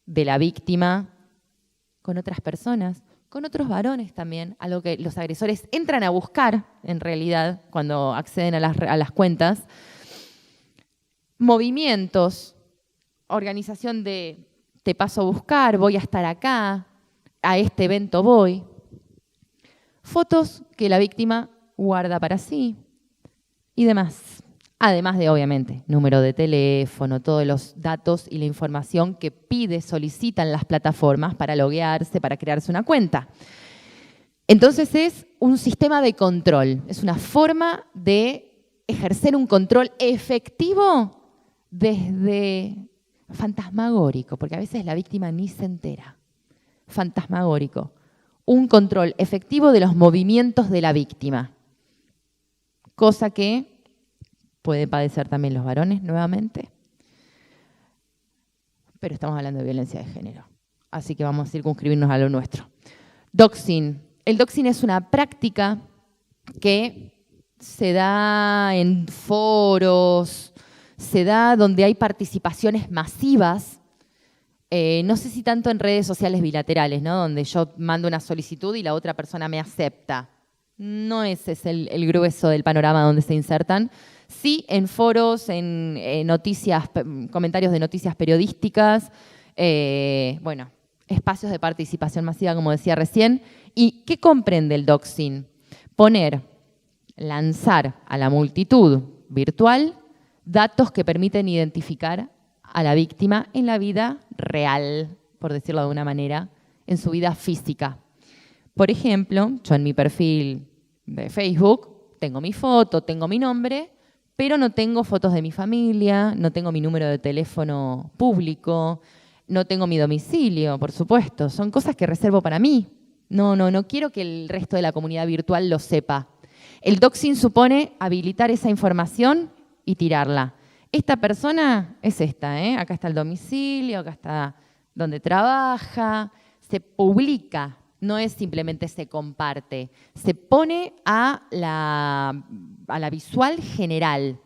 de la víctima con otras personas, con otros varones también, algo que los agresores entran a buscar, en realidad, cuando acceden a las cuentas. Movimientos, organización de te paso a buscar, voy a estar acá, a este evento voy. Fotos que la víctima guarda para sí y demás. Además de, obviamente, número de teléfono, todos los datos y la información que solicitan las plataformas para loguearse, para crearse una cuenta. Entonces es un sistema de control, es una forma de ejercer un control efectivo desde fantasmagórico, porque a veces la víctima ni se entera. Fantasmagórico. Un control efectivo de los movimientos de la víctima. Cosa que pueden padecer también los varones nuevamente. Pero estamos hablando de violencia de género. Así que vamos a circunscribirnos a lo nuestro. Doxing. El doxing es una práctica que se da en foros, se da donde hay participaciones masivas, no sé si tanto en redes sociales bilaterales, ¿no? Donde yo mando una solicitud y la otra persona me acepta. No ese es el grueso del panorama donde se insertan. Sí en foros, en noticias, comentarios de noticias periodísticas, bueno, espacios de participación masiva, como decía recién. ¿Y qué comprende el doxing? Lanzar a la multitud virtual datos que permiten identificar a la víctima en la vida real, por decirlo de alguna manera, en su vida física. Por ejemplo, yo en mi perfil de Facebook tengo mi foto, tengo mi nombre, pero no tengo fotos de mi familia, no tengo mi número de teléfono público, no tengo mi domicilio, por supuesto. Son cosas que reservo para mí. No quiero que el resto de la comunidad virtual lo sepa. El doxing supone habilitar esa información y tirarla. Esta persona es esta, ¿eh? Acá está el domicilio, acá está donde trabaja, se publica, no es simplemente se comparte, se pone a la visual general.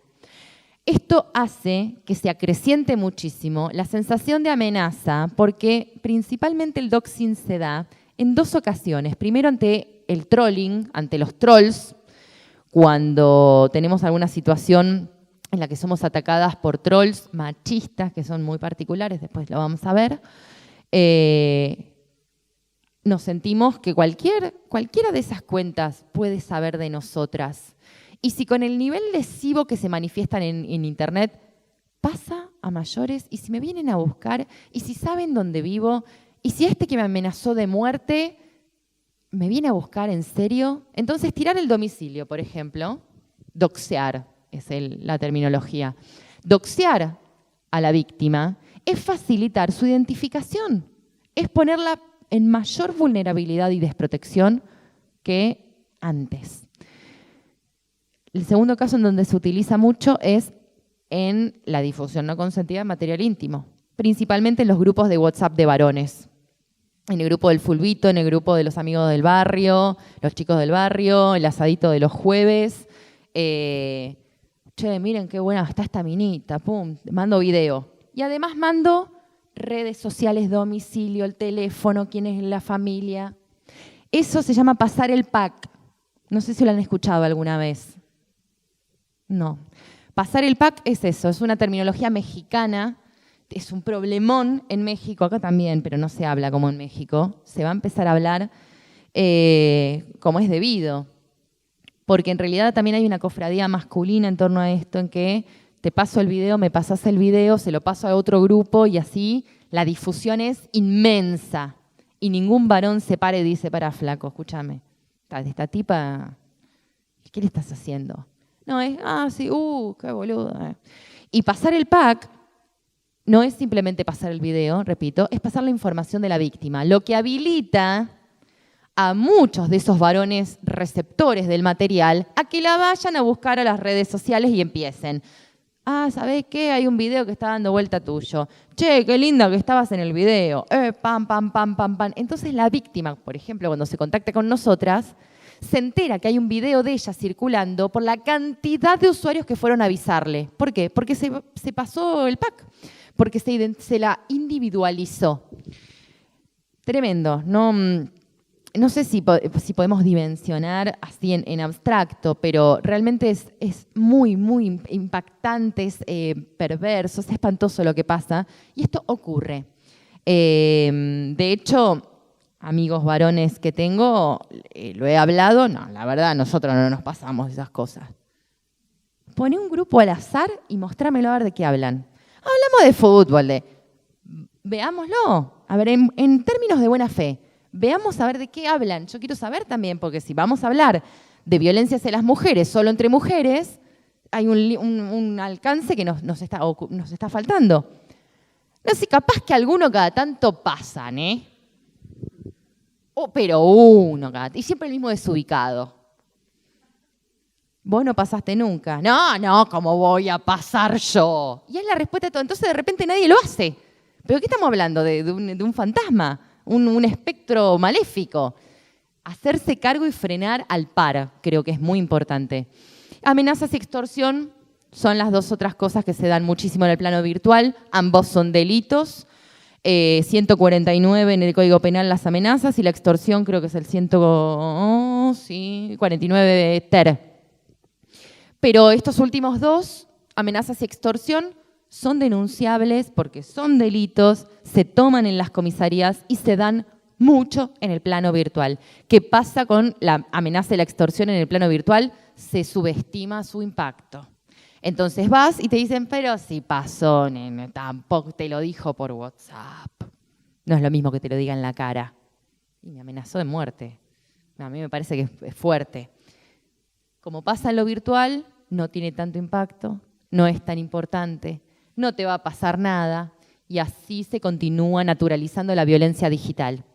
Esto hace que se acreciente muchísimo la sensación de amenaza porque principalmente el doxing se da en dos ocasiones. Primero ante el trolling, ante los trolls, cuando tenemos alguna situación en la que somos atacadas por trolls machistas, que son muy particulares, después lo vamos a ver, nos sentimos que cualquiera de esas cuentas puede saber de nosotras. Y si con el nivel lesivo que se manifiestan en Internet pasa a mayores, y si me vienen a buscar, y si saben dónde vivo, y si este que me amenazó de muerte ¿me viene a buscar en serio? Entonces, tirar el domicilio, por ejemplo, doxear es la terminología. Doxear a la víctima es facilitar su identificación, es ponerla en mayor vulnerabilidad y desprotección que antes. El segundo caso en donde se utiliza mucho es en la difusión no consentida de material íntimo, principalmente en los grupos de WhatsApp de varones. En el grupo del fulbito, en el grupo de los amigos del barrio, los chicos del barrio, el asadito de los jueves. Che, miren qué buena está esta minita, pum, mando video. Y además mando redes sociales, domicilio, el teléfono, quién es la familia. Eso se llama pasar el pack. No sé si lo han escuchado alguna vez. No. Pasar el pack es eso, es una terminología mexicana. Es un problemón en México, acá también, pero no se habla como en México. Se va a empezar a hablar como es debido. Porque en realidad también hay una cofradía masculina en torno a esto, en que te paso el video, me pasas el video, se lo paso a otro grupo y así la difusión es inmensa. Y ningún varón se para y dice, para flaco, escúchame, esta tipa, ¿qué le estás haciendo? No, es, sí, qué boluda. Y pasar el pack no es simplemente pasar el video, repito, es pasar la información de la víctima, lo que habilita a muchos de esos varones receptores del material a que la vayan a buscar a las redes sociales y empiecen. ¿Sabés qué? Hay un video que está dando vuelta tuyo. Che, qué linda que estabas en el video. Pam, pam, pam, pam, pam. Entonces la víctima, por ejemplo, cuando se contacta con nosotras, se entera que hay un video de ella circulando por la cantidad de usuarios que fueron a avisarle. ¿Por qué? Porque se pasó el pack, porque se la individualizó. Tremendo. No sé si podemos dimensionar así en abstracto, pero realmente es muy, muy impactante, es perverso, es espantoso lo que pasa. Y esto ocurre. De hecho, amigos varones que tengo, lo he hablado, no, la verdad, nosotros no nos pasamos de esas cosas. Poné un grupo al azar y mostrámelo a ver de qué hablan. Hablamos de fútbol, veámoslo, a ver, en términos de buena fe. Veamos a ver de qué hablan. Yo quiero saber también, porque si vamos a hablar de violencia hacia las mujeres, solo entre mujeres, hay un alcance que nos está faltando. No sé, capaz que alguno cada tanto pasan, pero uno cada tanto. Y siempre el mismo desubicado. Vos no pasaste nunca. No, ¿cómo voy a pasar yo? Y es la respuesta de todo. Entonces de repente nadie lo hace. ¿Pero qué estamos hablando? ¿De un fantasma? Un espectro maléfico. Hacerse cargo y frenar al par, creo que es muy importante. Amenazas y extorsión son las dos otras cosas que se dan muchísimo en el plano virtual. Ambos son delitos. 149 en el Código Penal las amenazas y la extorsión creo que es el 149 ter. Pero estos últimos dos, amenazas y extorsión, son denunciables porque son delitos, se toman en las comisarías y se dan mucho en el plano virtual. ¿Qué pasa con la amenaza y la extorsión en el plano virtual? Se subestima su impacto. Entonces vas y te dicen, pero si pasó, nene, tampoco te lo dijo por WhatsApp. No es lo mismo que te lo diga en la cara. Y me amenazó de muerte. A mí me parece que es fuerte. Como pasa en lo virtual, no tiene tanto impacto, no es tan importante. No te va a pasar nada y así se continúa naturalizando la violencia digital.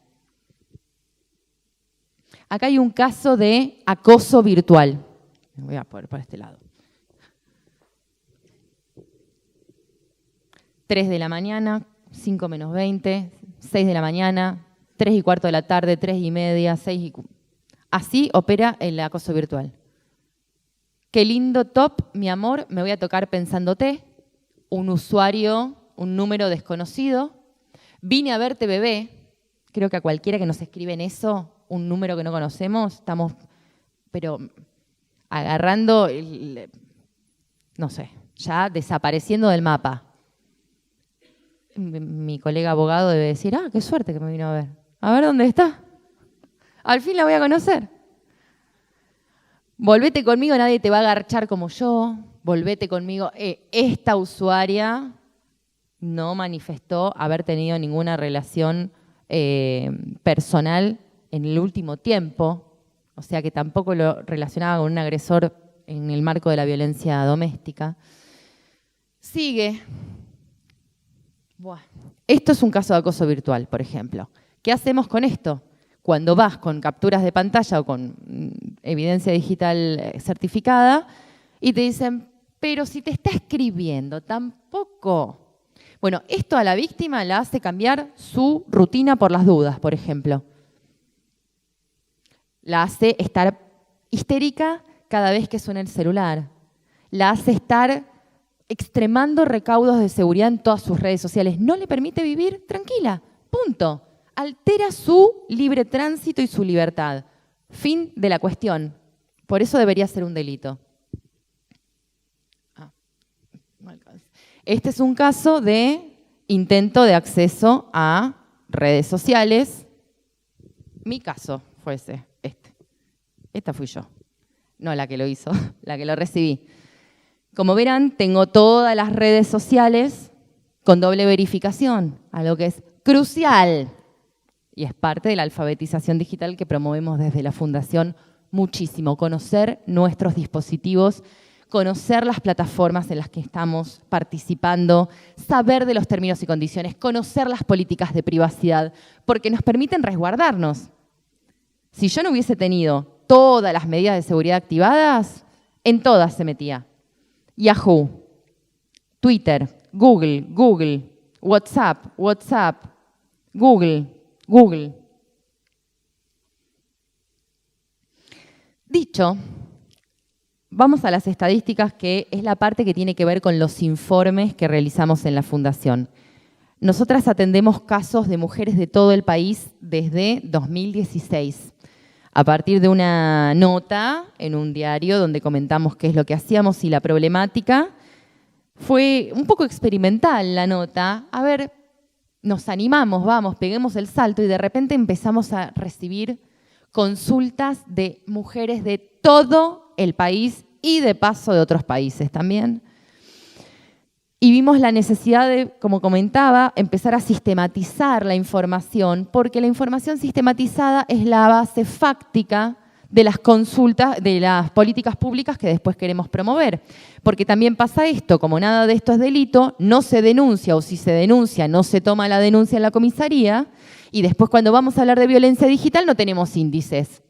Acá hay un caso de acoso virtual. Me voy a poner por este lado. 3 de la mañana, 5 menos 20, 6 de la mañana, 3 y cuarto de la tarde, 3 y media, 6 y... Así opera el acoso virtual. Qué lindo top, mi amor, me voy a tocar pensándote. Un usuario, un número desconocido. Vine a verte, bebé. Creo que a cualquiera que nos escribe en eso, un número que no conocemos, estamos, pero agarrando, no sé, ya desapareciendo del mapa. Mi colega abogado debe decir, qué suerte que me vino a ver. A ver dónde está. Al fin la voy a conocer. Volvete conmigo, nadie te va a agarchar como yo. Volvete conmigo. Esta usuaria no manifestó haber tenido ninguna relación personal en el último tiempo, o sea que tampoco lo relacionaba con un agresor en el marco de la violencia doméstica. Sigue. Buah. Esto es un caso de acoso virtual, por ejemplo. ¿Qué hacemos con esto? Cuando vas con capturas de pantalla o con evidencia digital certificada y te dicen, pero si te está escribiendo, tampoco. Bueno, esto a la víctima la hace cambiar su rutina por las dudas, por ejemplo. La hace estar histérica cada vez que suena el celular. La hace estar extremando recaudos de seguridad en todas sus redes sociales. No le permite vivir tranquila. Punto. Altera su libre tránsito y su libertad. Fin de la cuestión. Por eso debería ser un delito. Este es un caso de intento de acceso a redes sociales. Mi caso fue ese. Esta fui yo. No la que lo hizo, la que lo recibí. Como verán, tengo todas las redes sociales con doble verificación, algo que es crucial. Y es parte de la alfabetización digital que promovemos desde la Fundación muchísimo. Conocer nuestros dispositivos, conocer las plataformas en las que estamos participando, saber de los términos y condiciones, conocer las políticas de privacidad, porque nos permiten resguardarnos. Si yo no hubiese tenido todas las medidas de seguridad activadas, en todas se metía. Yahoo, Twitter, Google, WhatsApp, Google. Dicho, vamos a las estadísticas, que es la parte que tiene que ver con los informes que realizamos en la Fundación. Nosotras atendemos casos de mujeres de todo el país desde 2016. A partir de una nota en un diario donde comentamos qué es lo que hacíamos y la problemática. Fue un poco experimental la nota. A ver, nos animamos, vamos, peguemos el salto y de repente empezamos a recibir consultas de mujeres de todo el país y de paso de otros países también. Y vimos la necesidad de, como comentaba, empezar a sistematizar la información, porque la información sistematizada es la base fáctica de las consultas, de las políticas públicas que después queremos promover. Porque también pasa esto, como nada de esto es delito, no se denuncia, o si se denuncia, no se toma la denuncia en la comisaría, y después cuando vamos a hablar de violencia digital no tenemos índices.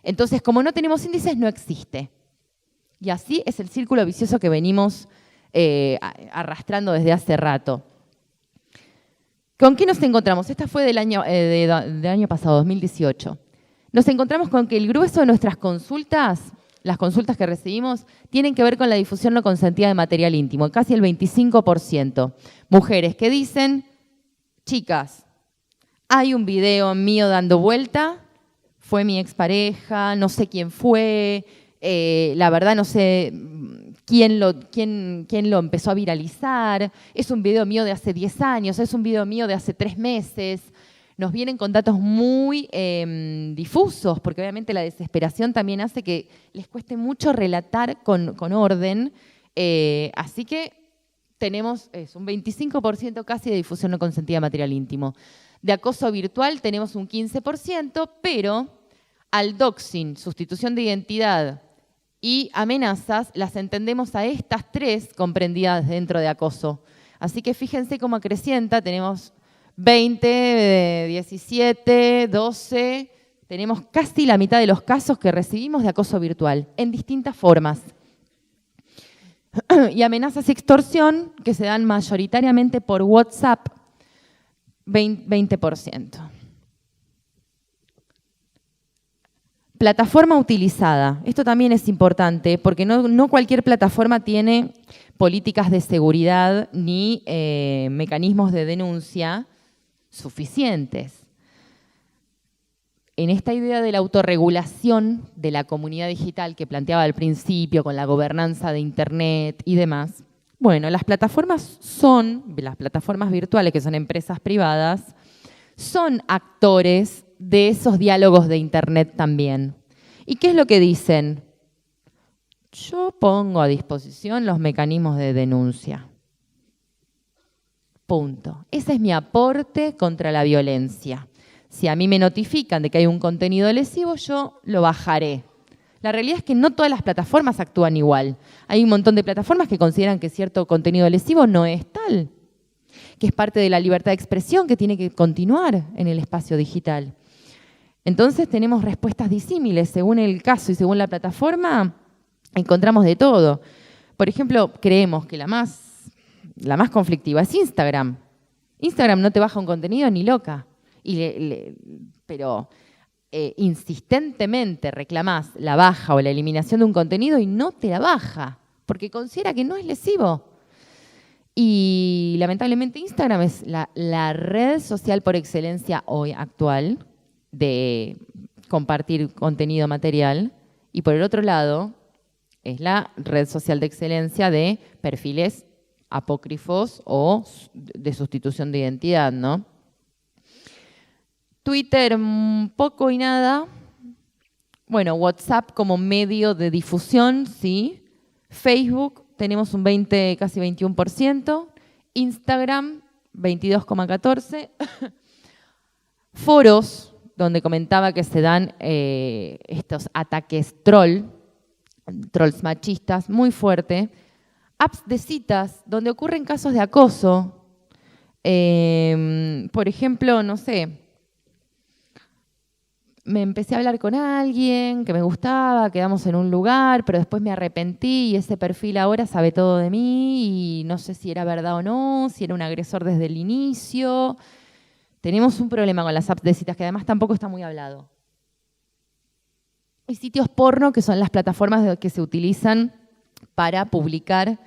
Entonces, como no tenemos índices, no existe. Y así es el círculo vicioso que venimos arrastrando desde hace rato. ¿Con qué nos encontramos? Esta fue del año pasado, 2018. Nos encontramos con que el grueso de nuestras consultas, las consultas que recibimos, tienen que ver con la difusión no consentida de material íntimo, casi el 25%. Mujeres que dicen, chicas, hay un video mío dando vuelta, fue mi expareja, no sé quién fue, la verdad no sé quién lo empezó a viralizar, es un video mío de hace 10 años, es un video mío de hace 3 meses. Nos vienen con datos muy difusos, porque obviamente la desesperación también hace que les cueste mucho relatar con orden. Así que tenemos un 25% casi de difusión no consentida de material íntimo. De acoso virtual tenemos un 15%, pero al doxing, sustitución de identidad y amenazas, las entendemos a estas 3 comprendidas dentro de acoso. Así que fíjense cómo acrecienta, tenemos 20, 17, 12, tenemos casi la mitad de los casos que recibimos de acoso virtual, en distintas formas. Y amenazas y extorsión, que se dan mayoritariamente por WhatsApp, 20%. Plataforma utilizada. Esto también es importante porque no cualquier plataforma tiene políticas de seguridad ni mecanismos de denuncia suficientes. En esta idea de la autorregulación de la comunidad digital que planteaba al principio con la gobernanza de Internet y demás, bueno, las plataformas virtuales, que son empresas privadas, son actores de esos diálogos de Internet también. ¿Y qué es lo que dicen? Yo pongo a disposición los mecanismos de denuncia. Punto. Ese es mi aporte contra la violencia. Si a mí me notifican de que hay un contenido lesivo, yo lo bajaré. La realidad es que no todas las plataformas actúan igual. Hay un montón de plataformas que consideran que cierto contenido lesivo no es tal, que es parte de la libertad de expresión que tiene que continuar en el espacio digital. Entonces tenemos respuestas disímiles. Según el caso y según la plataforma, encontramos de todo. Por ejemplo, creemos que la más conflictiva es Instagram. Instagram no te baja un contenido ni loca. Pero insistentemente reclamás la baja o la eliminación de un contenido y no te la baja, porque considera que no es lesivo. Y lamentablemente Instagram es la red social por excelencia hoy actual de compartir contenido material, y por el otro lado es la red social de excelencia de perfiles apócrifos o de sustitución de identidad, ¿no? Twitter, poco y nada. Bueno, WhatsApp como medio de difusión, sí. Facebook, tenemos un 20, casi 21%. Instagram, 22,14%. Foros, donde comentaba que se dan estos ataques trolls machistas, muy fuerte. Apps de citas, donde ocurren casos de acoso. Por ejemplo, no sé, me empecé a hablar con alguien que me gustaba, quedamos en un lugar, pero después me arrepentí y ese perfil ahora sabe todo de mí y no sé si era verdad o no, si era un agresor desde el inicio. Tenemos un problema con las apps de citas que además tampoco está muy hablado. Y sitios porno, que son las plataformas que se utilizan para publicar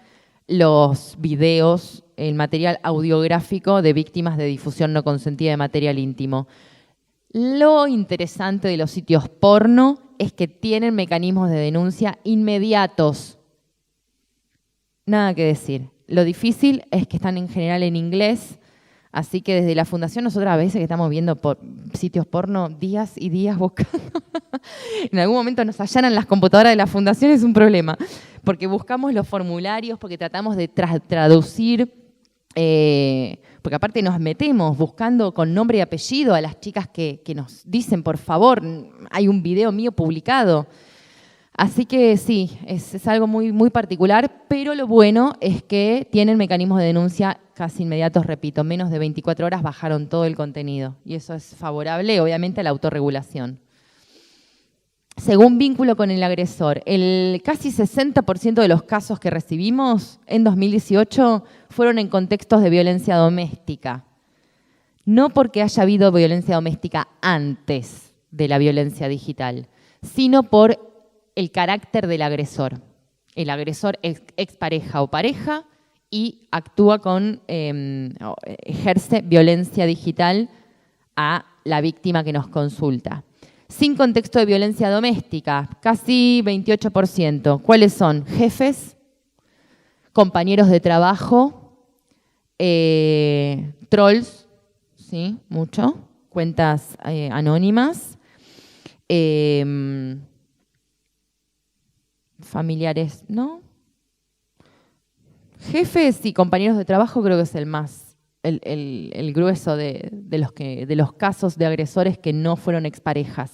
los videos, el material audiográfico de víctimas de difusión no consentida de material íntimo. Lo interesante de los sitios porno es que tienen mecanismos de denuncia inmediatos. Nada que decir. Lo difícil es que están en general en inglés, así que desde la Fundación nosotras a veces que estamos viendo sitios porno días y días buscando. En algún momento nos allanan las computadoras de la Fundación, es un problema, porque buscamos los formularios, porque tratamos de traducir. Porque aparte nos metemos buscando con nombre y apellido a las chicas que nos dicen, por favor, hay un video mío publicado. Así que sí, es algo muy, muy particular, pero lo bueno es que tienen mecanismos de denuncia casi inmediatos, repito, menos de 24 horas bajaron todo el contenido y eso es favorable, obviamente, a la autorregulación. Según vínculo con el agresor, el casi 60% de los casos que recibimos en 2018 fueron en contextos de violencia doméstica. No porque haya habido violencia doméstica antes de la violencia digital, sino por el carácter del agresor. El agresor es expareja o pareja y actúa ejerce violencia digital a la víctima que nos consulta. Sin contexto de violencia doméstica, casi 28%. ¿Cuáles son? Jefes, compañeros de trabajo, trolls, sí, mucho, cuentas anónimas, familiares, ¿no? Jefes y compañeros de trabajo creo que es el grueso de los casos de agresores que no fueron exparejas.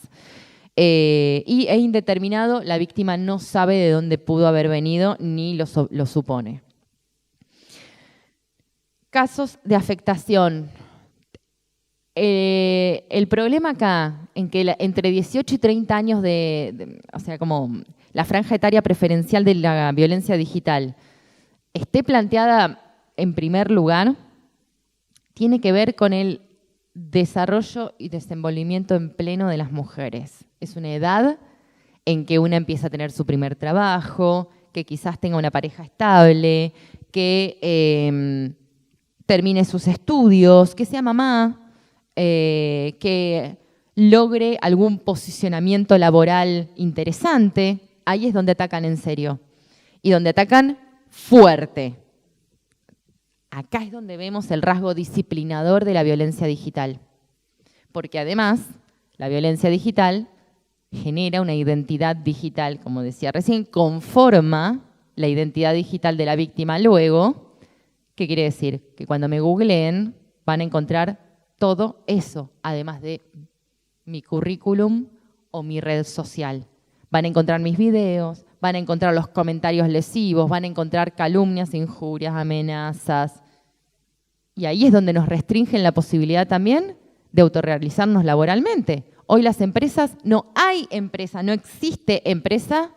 E indeterminado, la víctima no sabe de dónde pudo haber venido ni lo supone. Casos de afectación. El problema acá, en que entre 18 y 30 años o sea, como la franja etaria preferencial de la violencia digital, esté planteada en primer lugar, tiene que ver con el desarrollo y desenvolvimiento en pleno de las mujeres. Es una edad en que una empieza a tener su primer trabajo, que quizás tenga una pareja estable, que termine sus estudios, que sea mamá, que logre algún posicionamiento laboral interesante. Ahí es donde atacan en serio y donde atacan fuerte. Acá es donde vemos el rasgo disciplinador de la violencia digital, porque además la violencia digital genera una identidad digital, como decía recién, conforma la identidad digital de la víctima luego. ¿Qué quiere decir? Que cuando me googleen van a encontrar todo eso, además de mi currículum o mi red social. Van a encontrar mis videos, van a encontrar los comentarios lesivos, van a encontrar calumnias, injurias, amenazas. Y ahí es donde nos restringen la posibilidad también de autorrealizarnos laboralmente. Hoy las empresas, no hay empresa, no existe empresa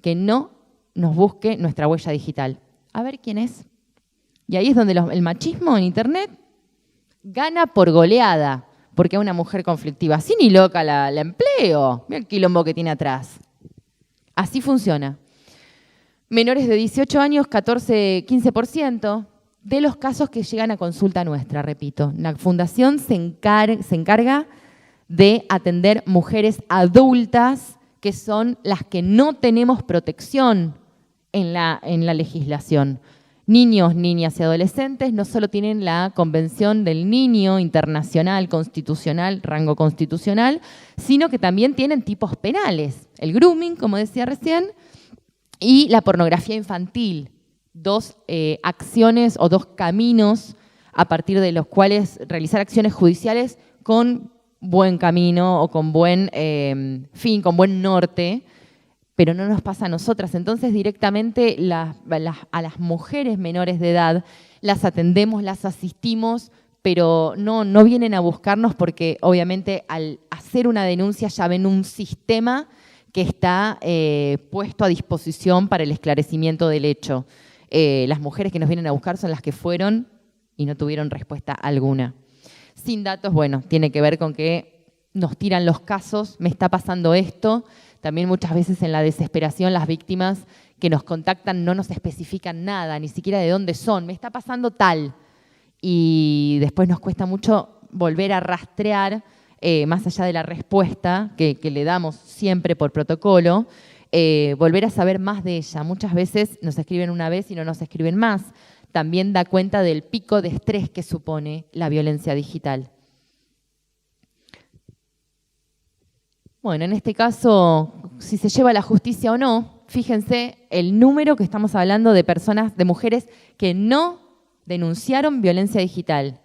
que no nos busque nuestra huella digital. A ver quién es. Y ahí es donde el machismo en Internet gana por goleada, porque a una mujer conflictiva, así ni loca la empleo. Mira el quilombo que tiene atrás. Así funciona. Menores de 18 años, 15% de los casos que llegan a consulta nuestra, repito. La Fundación se encarga de atender mujeres adultas que son las que no tenemos protección en la legislación. Niños, niñas y adolescentes no solo tienen la Convención del Niño Internacional, Constitucional, rango constitucional, sino que también tienen tipos penales. El grooming, como decía recién, y la pornografía infantil. Dos acciones o dos caminos a partir de los cuales realizar acciones judiciales con buen camino o con buen fin, con buen norte, pero no nos pasa a nosotras. Entonces directamente a las mujeres menores de edad las atendemos, las asistimos, pero no vienen a buscarnos porque obviamente al hacer una denuncia ya ven un sistema que está puesto a disposición para el esclarecimiento del hecho. Las mujeres que nos vienen a buscar son las que fueron y no tuvieron respuesta alguna. Sin datos, bueno, tiene que ver con que nos tiran los casos, me está pasando esto. También muchas veces en la desesperación las víctimas que nos contactan no nos especifican nada, ni siquiera de dónde son. Me está pasando tal. Y después nos cuesta mucho volver a rastrear, más allá de la respuesta que le damos siempre por protocolo, volver a saber más de ella. Muchas veces nos escriben una vez y no nos escriben más. También da cuenta del pico de estrés que supone la violencia digital. Bueno, en este caso, si se lleva a la justicia o no, fíjense el número que estamos hablando de personas, de mujeres que no denunciaron violencia digital.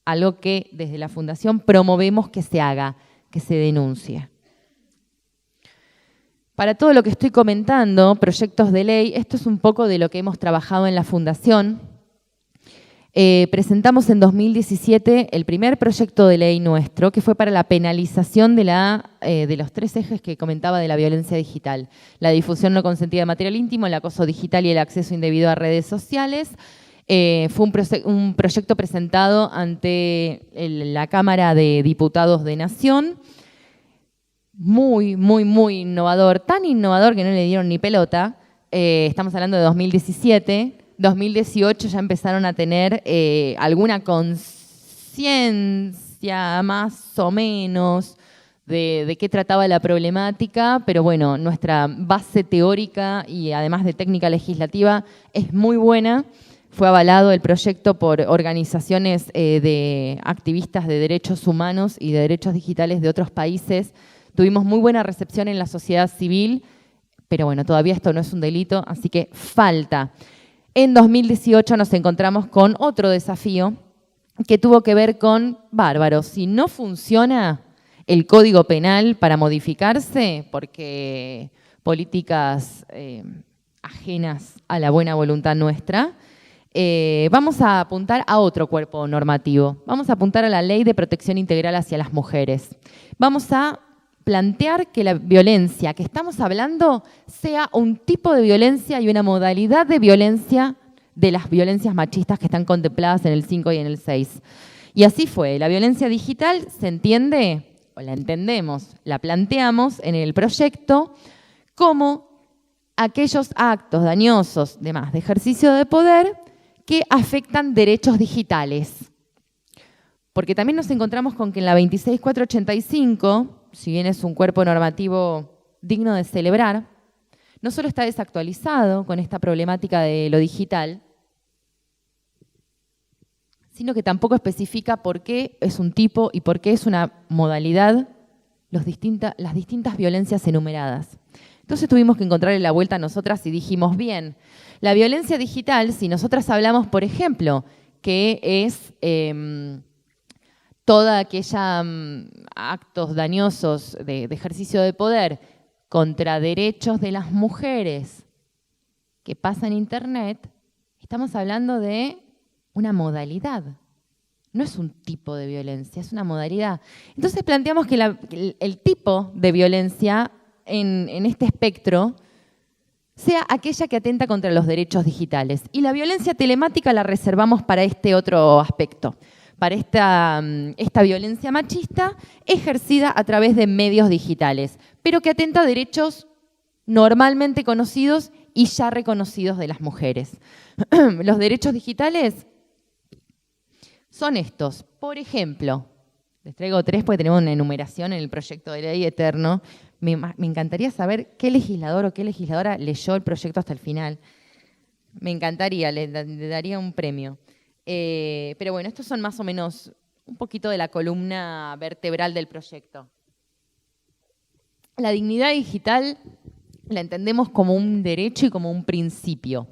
Algo que desde la Fundación promovemos que se haga, que se denuncie. Para todo lo que estoy comentando, proyectos de ley, esto es un poco de lo que hemos trabajado en la Fundación. Presentamos en 2017 el primer proyecto de ley nuestro, que fue para la penalización de los 3 ejes que comentaba de la violencia digital. La difusión no consentida de material íntimo, el acoso digital y el acceso indebido a redes sociales. Fue un proyecto presentado ante la Cámara de Diputados de Nación. Muy, muy, muy innovador. Tan innovador que no le dieron ni pelota. Estamos hablando de 2017. 2018 ya empezaron a tener alguna conciencia más o menos de qué trataba la problemática, pero bueno, nuestra base teórica y además de técnica legislativa es muy buena. Fue avalado el proyecto por organizaciones de activistas de derechos humanos y de derechos digitales de otros países. Tuvimos muy buena recepción en la sociedad civil, pero bueno, todavía esto no es un delito, así que falta. En 2018 nos encontramos con otro desafío que tuvo que ver con, bárbaro, si no funciona el Código Penal para modificarse, porque políticas ajenas a la buena voluntad nuestra, vamos a apuntar a otro cuerpo normativo. Vamos a apuntar a la Ley de Protección Integral hacia las Mujeres. Vamos a plantear que la violencia que estamos hablando sea un tipo de violencia y una modalidad de violencia de las violencias machistas que están contempladas en el 5 y en el 6. Y así fue. La violencia digital se entiende, o la entendemos, la planteamos en el proyecto como aquellos actos dañosos de ejercicio de poder que afectan derechos digitales. Porque también nos encontramos con que en la 26485, si bien es un cuerpo normativo digno de celebrar, no solo está desactualizado con esta problemática de lo digital, sino que tampoco especifica por qué es un tipo y por qué es una modalidad las distintas violencias enumeradas. Entonces tuvimos que encontrarle la vuelta a nosotras y dijimos, bien, la violencia digital, si nosotras hablamos, por ejemplo, que es toda aquella actos dañosos de ejercicio de poder contra derechos de las mujeres que pasa en Internet, estamos hablando de una modalidad. No es un tipo de violencia, es una modalidad. Entonces planteamos que el tipo de violencia en este espectro sea aquella que atenta contra los derechos digitales. Y la violencia telemática la reservamos para este otro aspecto, para esta violencia machista ejercida a través de medios digitales, pero que atenta a derechos normalmente conocidos y ya reconocidos de las mujeres. Los derechos digitales son estos. Por ejemplo, les traigo 3 porque tenemos una enumeración en el proyecto de ley eterno. Me encantaría saber qué legislador o qué legisladora leyó el proyecto hasta el final. Me encantaría, le daría un premio. Pero bueno, estos son más o menos un poquito de la columna vertebral del proyecto. La dignidad digital la entendemos como un derecho y como un principio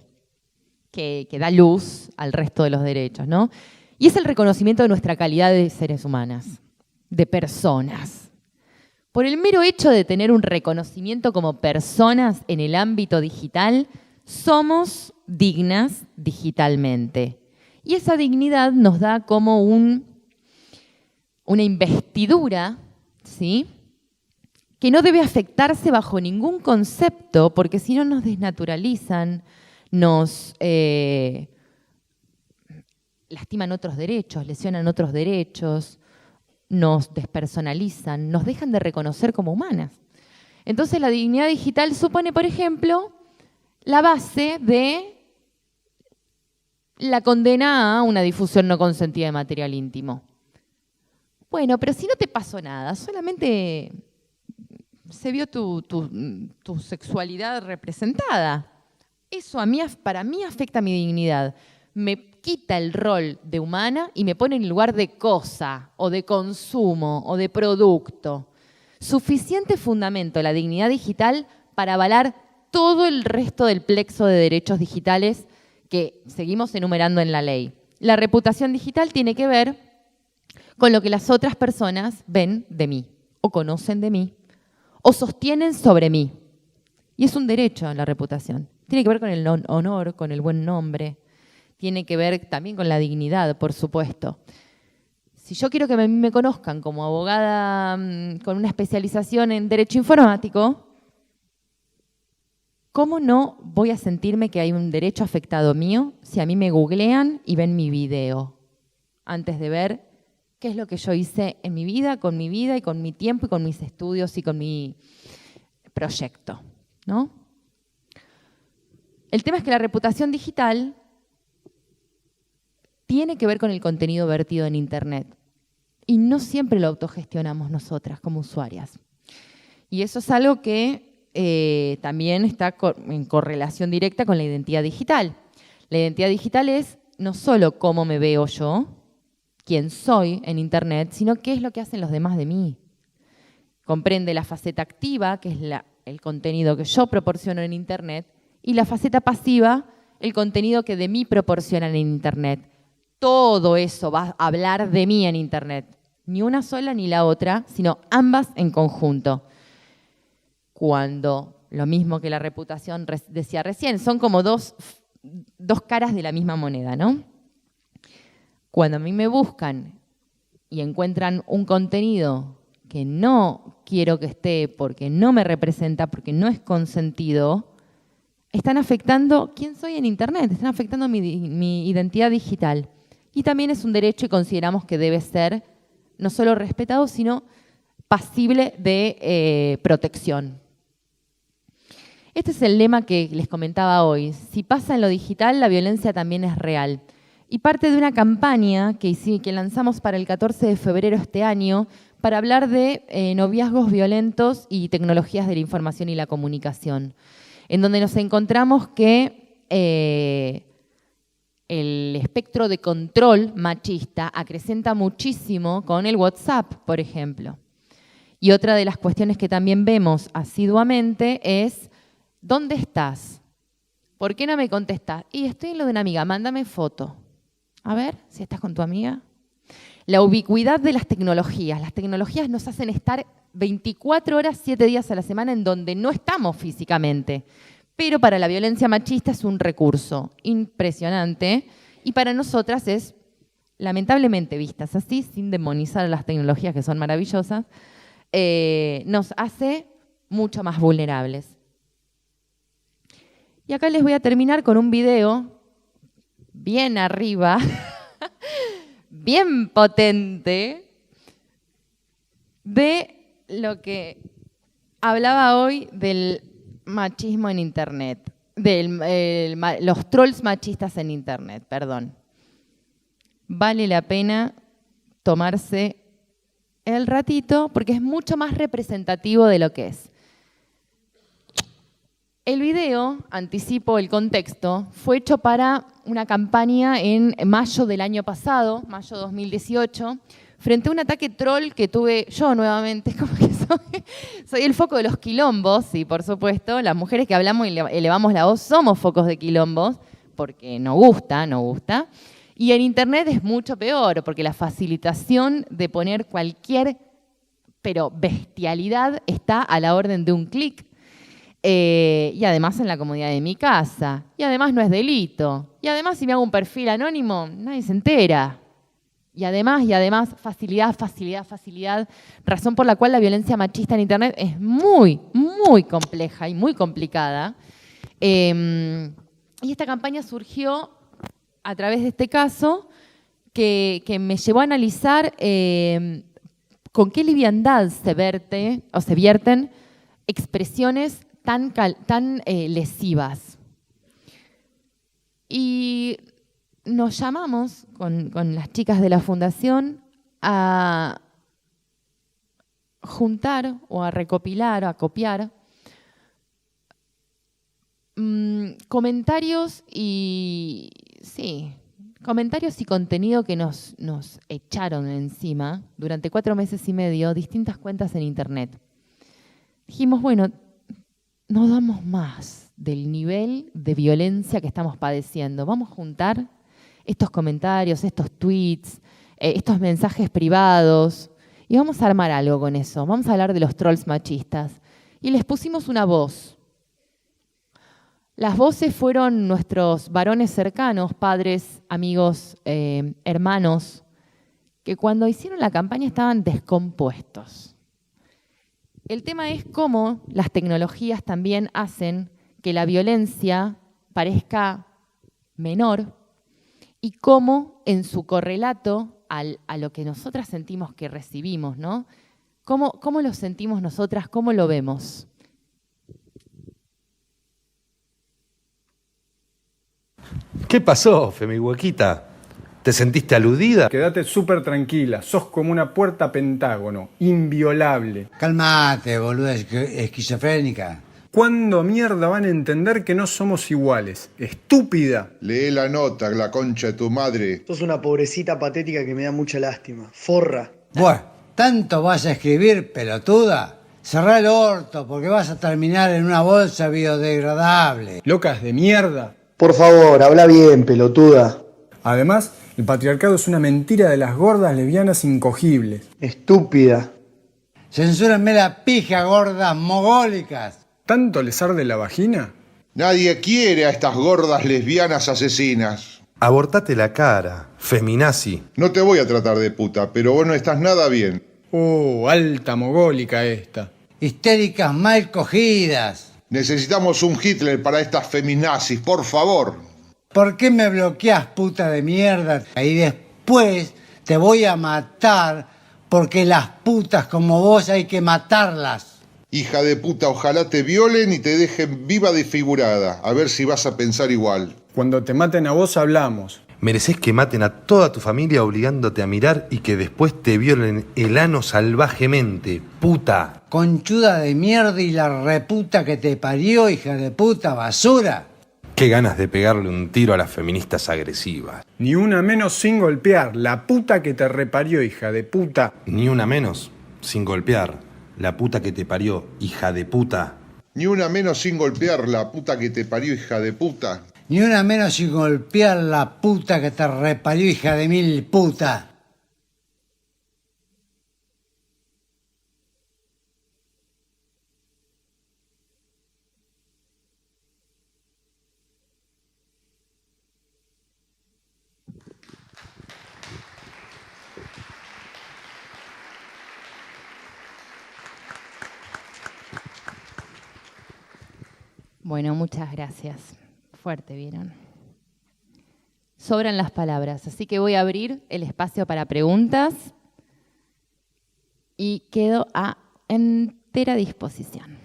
que da luz al resto de los derechos, ¿no? Y es el reconocimiento de nuestra calidad de seres humanas, de personas. Por el mero hecho de tener un reconocimiento como personas en el ámbito digital, somos dignas digitalmente. Y esa dignidad nos da como una investidura, ¿sí?, que no debe afectarse bajo ningún concepto, porque si no nos desnaturalizan, nos lastiman otros derechos, lesionan otros derechos, nos despersonalizan, nos dejan de reconocer como humanas. Entonces la dignidad digital supone, por ejemplo, la base de la condena a una difusión no consentida de material íntimo. Bueno, pero si no te pasó nada, solamente se vio tu sexualidad representada. Eso para mí afecta mi dignidad. Me quita el rol de humana y me pone en el lugar de cosa, o de consumo, o de producto. Suficiente fundamento la dignidad digital para avalar todo el resto del plexo de derechos digitales que seguimos enumerando en la ley. La reputación digital tiene que ver con lo que las otras personas ven de mí, o conocen de mí, o sostienen sobre mí. Y es un derecho la reputación. Tiene que ver con el honor, con el buen nombre. Tiene que ver también con la dignidad, por supuesto. Si yo quiero que me conozcan como abogada con una especialización en derecho informático, ¿cómo no voy a sentirme que hay un derecho afectado mío si a mí me googlean y ven mi video antes de ver qué es lo que yo hice en mi vida y con mi tiempo y con mis estudios y con mi proyecto, ¿no? El tema es que la reputación digital tiene que ver con el contenido vertido en Internet y no siempre lo autogestionamos nosotras como usuarias. Y eso es algo que también está en correlación directa con la identidad digital. La identidad digital es no solo cómo me veo yo, quién soy en Internet, sino qué es lo que hacen los demás de mí. Comprende la faceta activa, que es el contenido que yo proporciono en Internet, y la faceta pasiva, el contenido que de mí proporcionan en Internet. Todo eso va a hablar de mí en Internet. Ni una sola ni la otra, sino ambas en conjunto. Cuando, lo mismo que la reputación decía recién, son como dos caras de la misma moneda, ¿no? Cuando a mí me buscan y encuentran un contenido que no quiero que esté porque no me representa, porque no es consentido, están afectando quién soy en Internet, están afectando mi identidad digital. Y también es un derecho y consideramos que debe ser no solo respetado, sino pasible de protección. Este es el lema que les comentaba hoy. Si pasa en lo digital, la violencia también es real. Y parte de una campaña que lanzamos para el 14 de febrero de este año para hablar de noviazgos violentos y tecnologías de la información y la comunicación, en donde nos encontramos que el espectro de control machista acrecenta muchísimo con el WhatsApp, por ejemplo. Y otra de las cuestiones que también vemos asiduamente es, ¿dónde estás? ¿Por qué no me contestas? Y estoy en lo de una amiga, mándame foto. A ver si estás con tu amiga. La ubicuidad de las tecnologías. Las tecnologías nos hacen estar 24 horas, 7 días a la semana en donde no estamos físicamente. Pero para la violencia machista es un recurso impresionante y para nosotras es, lamentablemente vistas así, sin demonizar a las tecnologías que son maravillosas, nos hace mucho más vulnerables. Y acá les voy a terminar con un video bien arriba, bien potente, de lo que hablaba hoy del machismo en Internet, los trolls machistas en Internet, perdón. Vale la pena tomarse el ratito porque es mucho más representativo de lo que es. El video, anticipo el contexto, fue hecho para una campaña en mayo del año pasado, mayo 2018, frente a un ataque troll que tuve yo nuevamente, como que soy el foco de los quilombos, y por supuesto, las mujeres que hablamos y elevamos la voz somos focos de quilombos, porque no gusta. Y en Internet es mucho peor, porque la facilitación de poner cualquier, pero bestialidad, está a la orden de un clic. Y además en la comodidad de mi casa. Y además no es delito. Y además si me hago un perfil anónimo, nadie se entera. Y además, facilidad. Razón por la cual la violencia machista en Internet es muy, muy compleja y muy complicada. Y esta campaña surgió a través de este caso que me llevó a analizar con qué liviandad se vierten expresiones tan lesivas. Y nos llamamos con las chicas de la Fundación a juntar o a recopilar o a copiar comentarios y contenido que nos echaron encima durante 4 meses y medio, distintas cuentas en Internet. Dijimos, bueno, no damos más del nivel de violencia que estamos padeciendo. Vamos a juntar estos comentarios, estos tweets, estos mensajes privados y vamos a armar algo con eso. Vamos a hablar de los trolls machistas. Y les pusimos una voz. Las voces fueron nuestros varones cercanos, padres, amigos, hermanos, que cuando hicieron la campaña estaban descompuestos. El tema es cómo las tecnologías también hacen que la violencia parezca menor y cómo en su correlato a lo que nosotras sentimos que recibimos, ¿no? ¿Cómo lo sentimos nosotras? ¿Cómo lo vemos? ¿Qué pasó, Femihuequita? ¿Te sentiste aludida? Quédate súper tranquila, sos como una puerta pentágono, inviolable. Calmate, boluda esquizofrénica. ¿Cuándo mierda van a entender que no somos iguales? ¡Estúpida! Lee la nota, la concha de tu madre. Sos una pobrecita patética que me da mucha lástima. Forra. Bueno, ¿tanto vas a escribir, pelotuda? Cerrá el orto, porque vas a terminar en una bolsa biodegradable. Locas de mierda. Por favor, habla bien, pelotuda. Además, el patriarcado es una mentira de las gordas lesbianas incogibles. Estúpida. Censúrenme la pija, gordas mogólicas. ¿Tanto les arde la vagina? Nadie quiere a estas gordas lesbianas asesinas. Abortate la cara, feminazi. No te voy a tratar de puta, pero vos no estás nada bien. Alta mogólica esta. Histéricas mal cogidas. Necesitamos un Hitler para estas feminazis, por favor. ¿Por qué me bloqueás, puta de mierda? Y después te voy a matar porque las putas como vos hay que matarlas. Hija de puta, ojalá te violen y te dejen viva desfigurada. A ver si vas a pensar igual. Cuando te maten a vos hablamos. Mereces que maten a toda tu familia obligándote a mirar y que después te violen el ano salvajemente, puta. Conchuda de mierda y la reputa que te parió, hija de puta basura. Qué ganas de pegarle un tiro a las feministas agresivas. Ni una menos sin golpear. La puta que te reparió, hija de puta. Ni una menos sin golpear. La puta que te parió, hija de puta. Ni una menos sin golpear, la puta que te parió, hija de puta. Ni una menos sin golpear la puta que te reparió, hija de mil puta. Bueno, muchas gracias. Fuerte, ¿vieron? Sobran las palabras, así que voy a abrir el espacio para preguntas y quedo a entera disposición.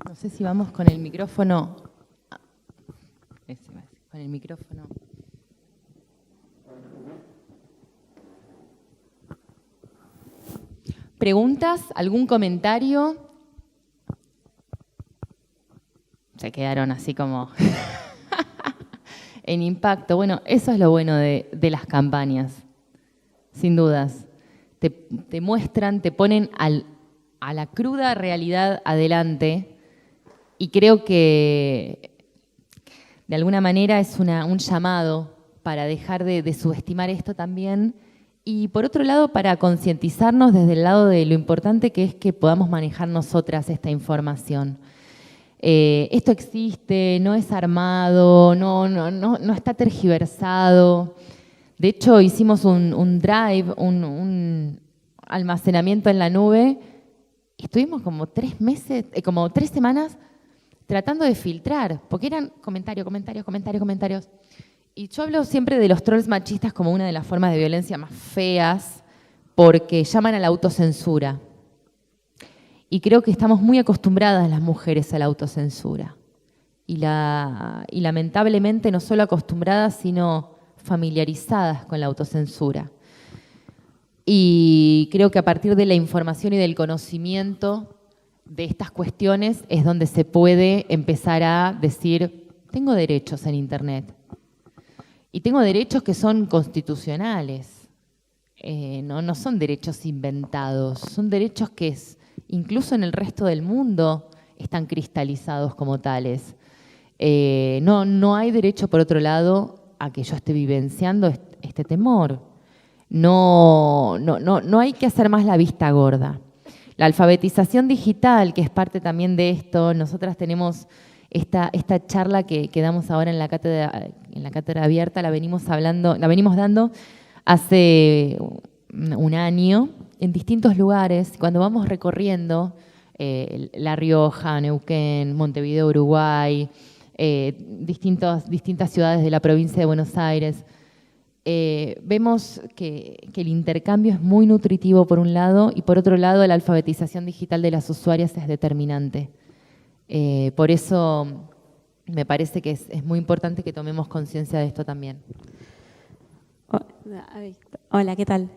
No sé si vamos con el micrófono. Con el micrófono. ¿Preguntas? ¿Algún comentario? Se quedaron así como en impacto. Bueno, eso es lo bueno de las campañas, sin dudas. Te muestran, te ponen a la cruda realidad adelante y creo que de alguna manera es un llamado para dejar de subestimar esto también y por otro lado para concientizarnos desde el lado de lo importante que es que podamos manejar nosotras esta información. Esto existe, no es armado, no está tergiversado. De hecho, hicimos un drive, un almacenamiento en la nube. Estuvimos como 3 meses, como 3 semanas tratando de filtrar, porque eran comentarios. Y yo hablo siempre de los trolls machistas como una de las formas de violencia más feas, porque llaman a la autocensura. Y creo que estamos muy acostumbradas las mujeres a la autocensura. Y lamentablemente no solo acostumbradas, sino familiarizadas con la autocensura. Y creo que a partir de la información y del conocimiento de estas cuestiones es donde se puede empezar a decir, tengo derechos en Internet. Y tengo derechos que son constitucionales. No son derechos inventados, son derechos que incluso en el resto del mundo están cristalizados como tales. No hay derecho, por otro lado, a que yo esté vivenciando este temor. No hay que hacer más la vista gorda. La alfabetización digital, que es parte también de esto, nosotras tenemos esta charla que damos ahora en la cátedra abierta, la venimos dando hace un año en distintos lugares. Cuando vamos recorriendo La Rioja, Neuquén, Montevideo, Uruguay, distintas ciudades de la provincia de Buenos Aires, vemos que el intercambio es muy nutritivo por un lado y por otro lado la alfabetización digital de las usuarias es determinante. Por eso me parece que es muy importante que tomemos conciencia de esto también. Hola, ¿qué tal?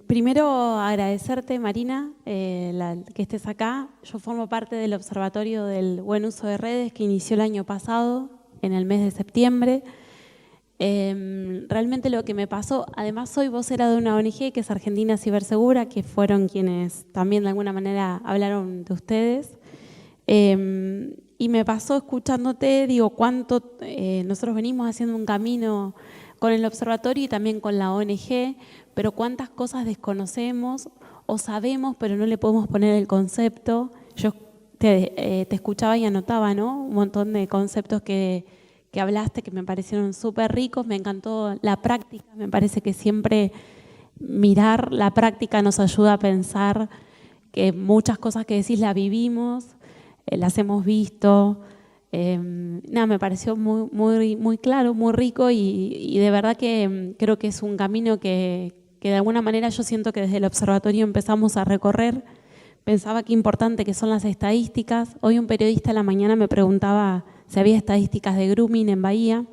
Primero agradecerte, Marina, que estés acá. Yo formo parte del Observatorio del Buen Uso de Redes que inició el año pasado, en el mes de septiembre. Realmente lo que me pasó, además soy vocera de una ONG que es Argentina Cibersegura, que fueron quienes también de alguna manera hablaron de ustedes. Y me pasó escuchándote, digo, cuánto nosotros venimos haciendo un camino con el observatorio y también con la ONG, pero cuántas cosas desconocemos o sabemos, pero no le podemos poner el concepto. Yo te escuchaba y anotaba, ¿no? Un montón de conceptos que hablaste que me parecieron súper ricos. Me encantó la práctica, me parece que siempre mirar la práctica nos ayuda a pensar que muchas cosas que decís las vivimos, las hemos visto. Me pareció muy claro, muy rico y de verdad que creo que es un camino que de alguna manera yo siento que desde el observatorio empezamos a recorrer. Pensaba qué importante que son las estadísticas. Hoy un periodista a la mañana me preguntaba si había estadísticas de grooming en Bahía.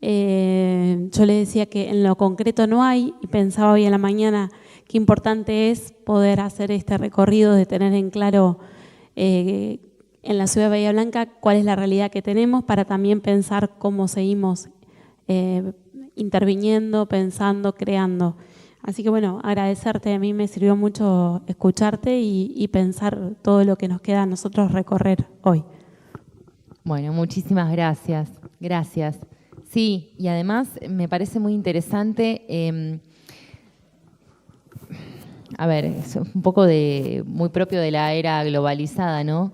Yo le decía que en lo concreto no hay y pensaba hoy a la mañana qué importante es poder hacer este recorrido de tener en claro en la ciudad de Bahía Blanca cuál es la realidad que tenemos para también pensar cómo seguimos interviniendo, pensando, creando. Así que bueno, agradecerte, a mí me sirvió mucho escucharte y pensar todo lo que nos queda a nosotros recorrer hoy. Bueno, muchísimas gracias. Gracias. Sí, y además me parece muy interesante, es un poco muy propio de la era globalizada, ¿no?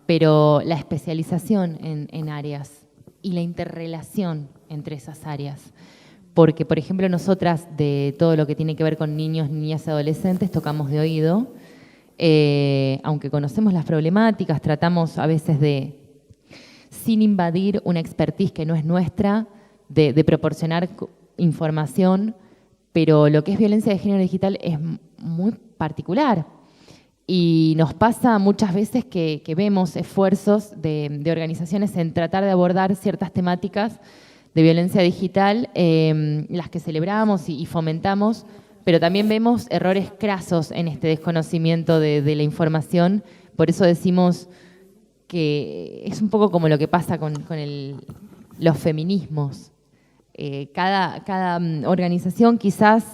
Pero la especialización en áreas y la interrelación entre esas áreas. porque, por ejemplo, nosotras de todo lo que tiene que ver con niños, niñas y adolescentes tocamos de oído, aunque conocemos las problemáticas, tratamos a veces de, sin invadir una expertise que no es nuestra, de proporcionar información, pero lo que es violencia de género digital es muy particular. Y nos pasa muchas veces que vemos esfuerzos de organizaciones en tratar de abordar ciertas temáticas de violencia digital, las que celebramos y fomentamos, pero también vemos errores crasos en este desconocimiento de la información. Por eso decimos que es un poco como lo que pasa con los feminismos. Cada organización quizás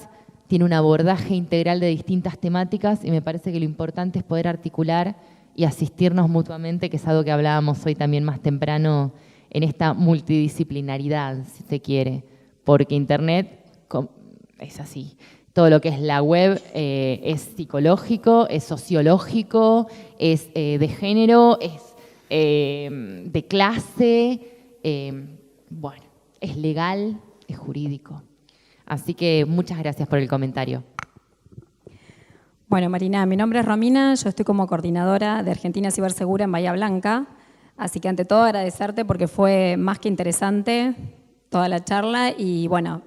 tiene un abordaje integral de distintas temáticas y me parece que lo importante es poder articular y asistirnos mutuamente, que es algo que hablábamos hoy también más temprano, en esta multidisciplinaridad, si se quiere, porque Internet es así. Todo lo que es la web es psicológico, es sociológico, es de género, es de clase, bueno, es legal, es jurídico. Así que muchas gracias por el comentario. Bueno, Marina, mi nombre es Romina, yo estoy como coordinadora de Argentina Cibersegura en Bahía Blanca, así que ante todo agradecerte porque fue más que interesante toda la charla y bueno,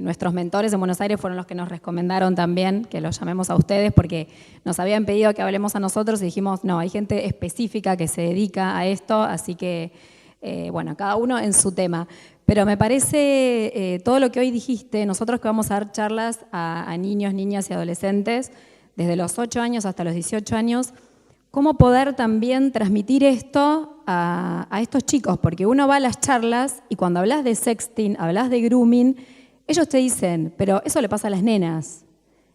nuestros mentores en Buenos Aires fueron los que nos recomendaron también que los llamemos a ustedes porque nos habían pedido que hablemos a nosotros y dijimos, no, hay gente específica que se dedica a esto, así que bueno, cada uno en su tema. Pero me parece todo lo que hoy dijiste, nosotros que vamos a dar charlas a niños, niñas y adolescentes, desde los 8 años hasta los 18 años, cómo poder también transmitir esto a estos chicos, porque uno va a las charlas y cuando hablas de sexting, hablas de grooming, ellos te dicen, pero eso le pasa a las nenas.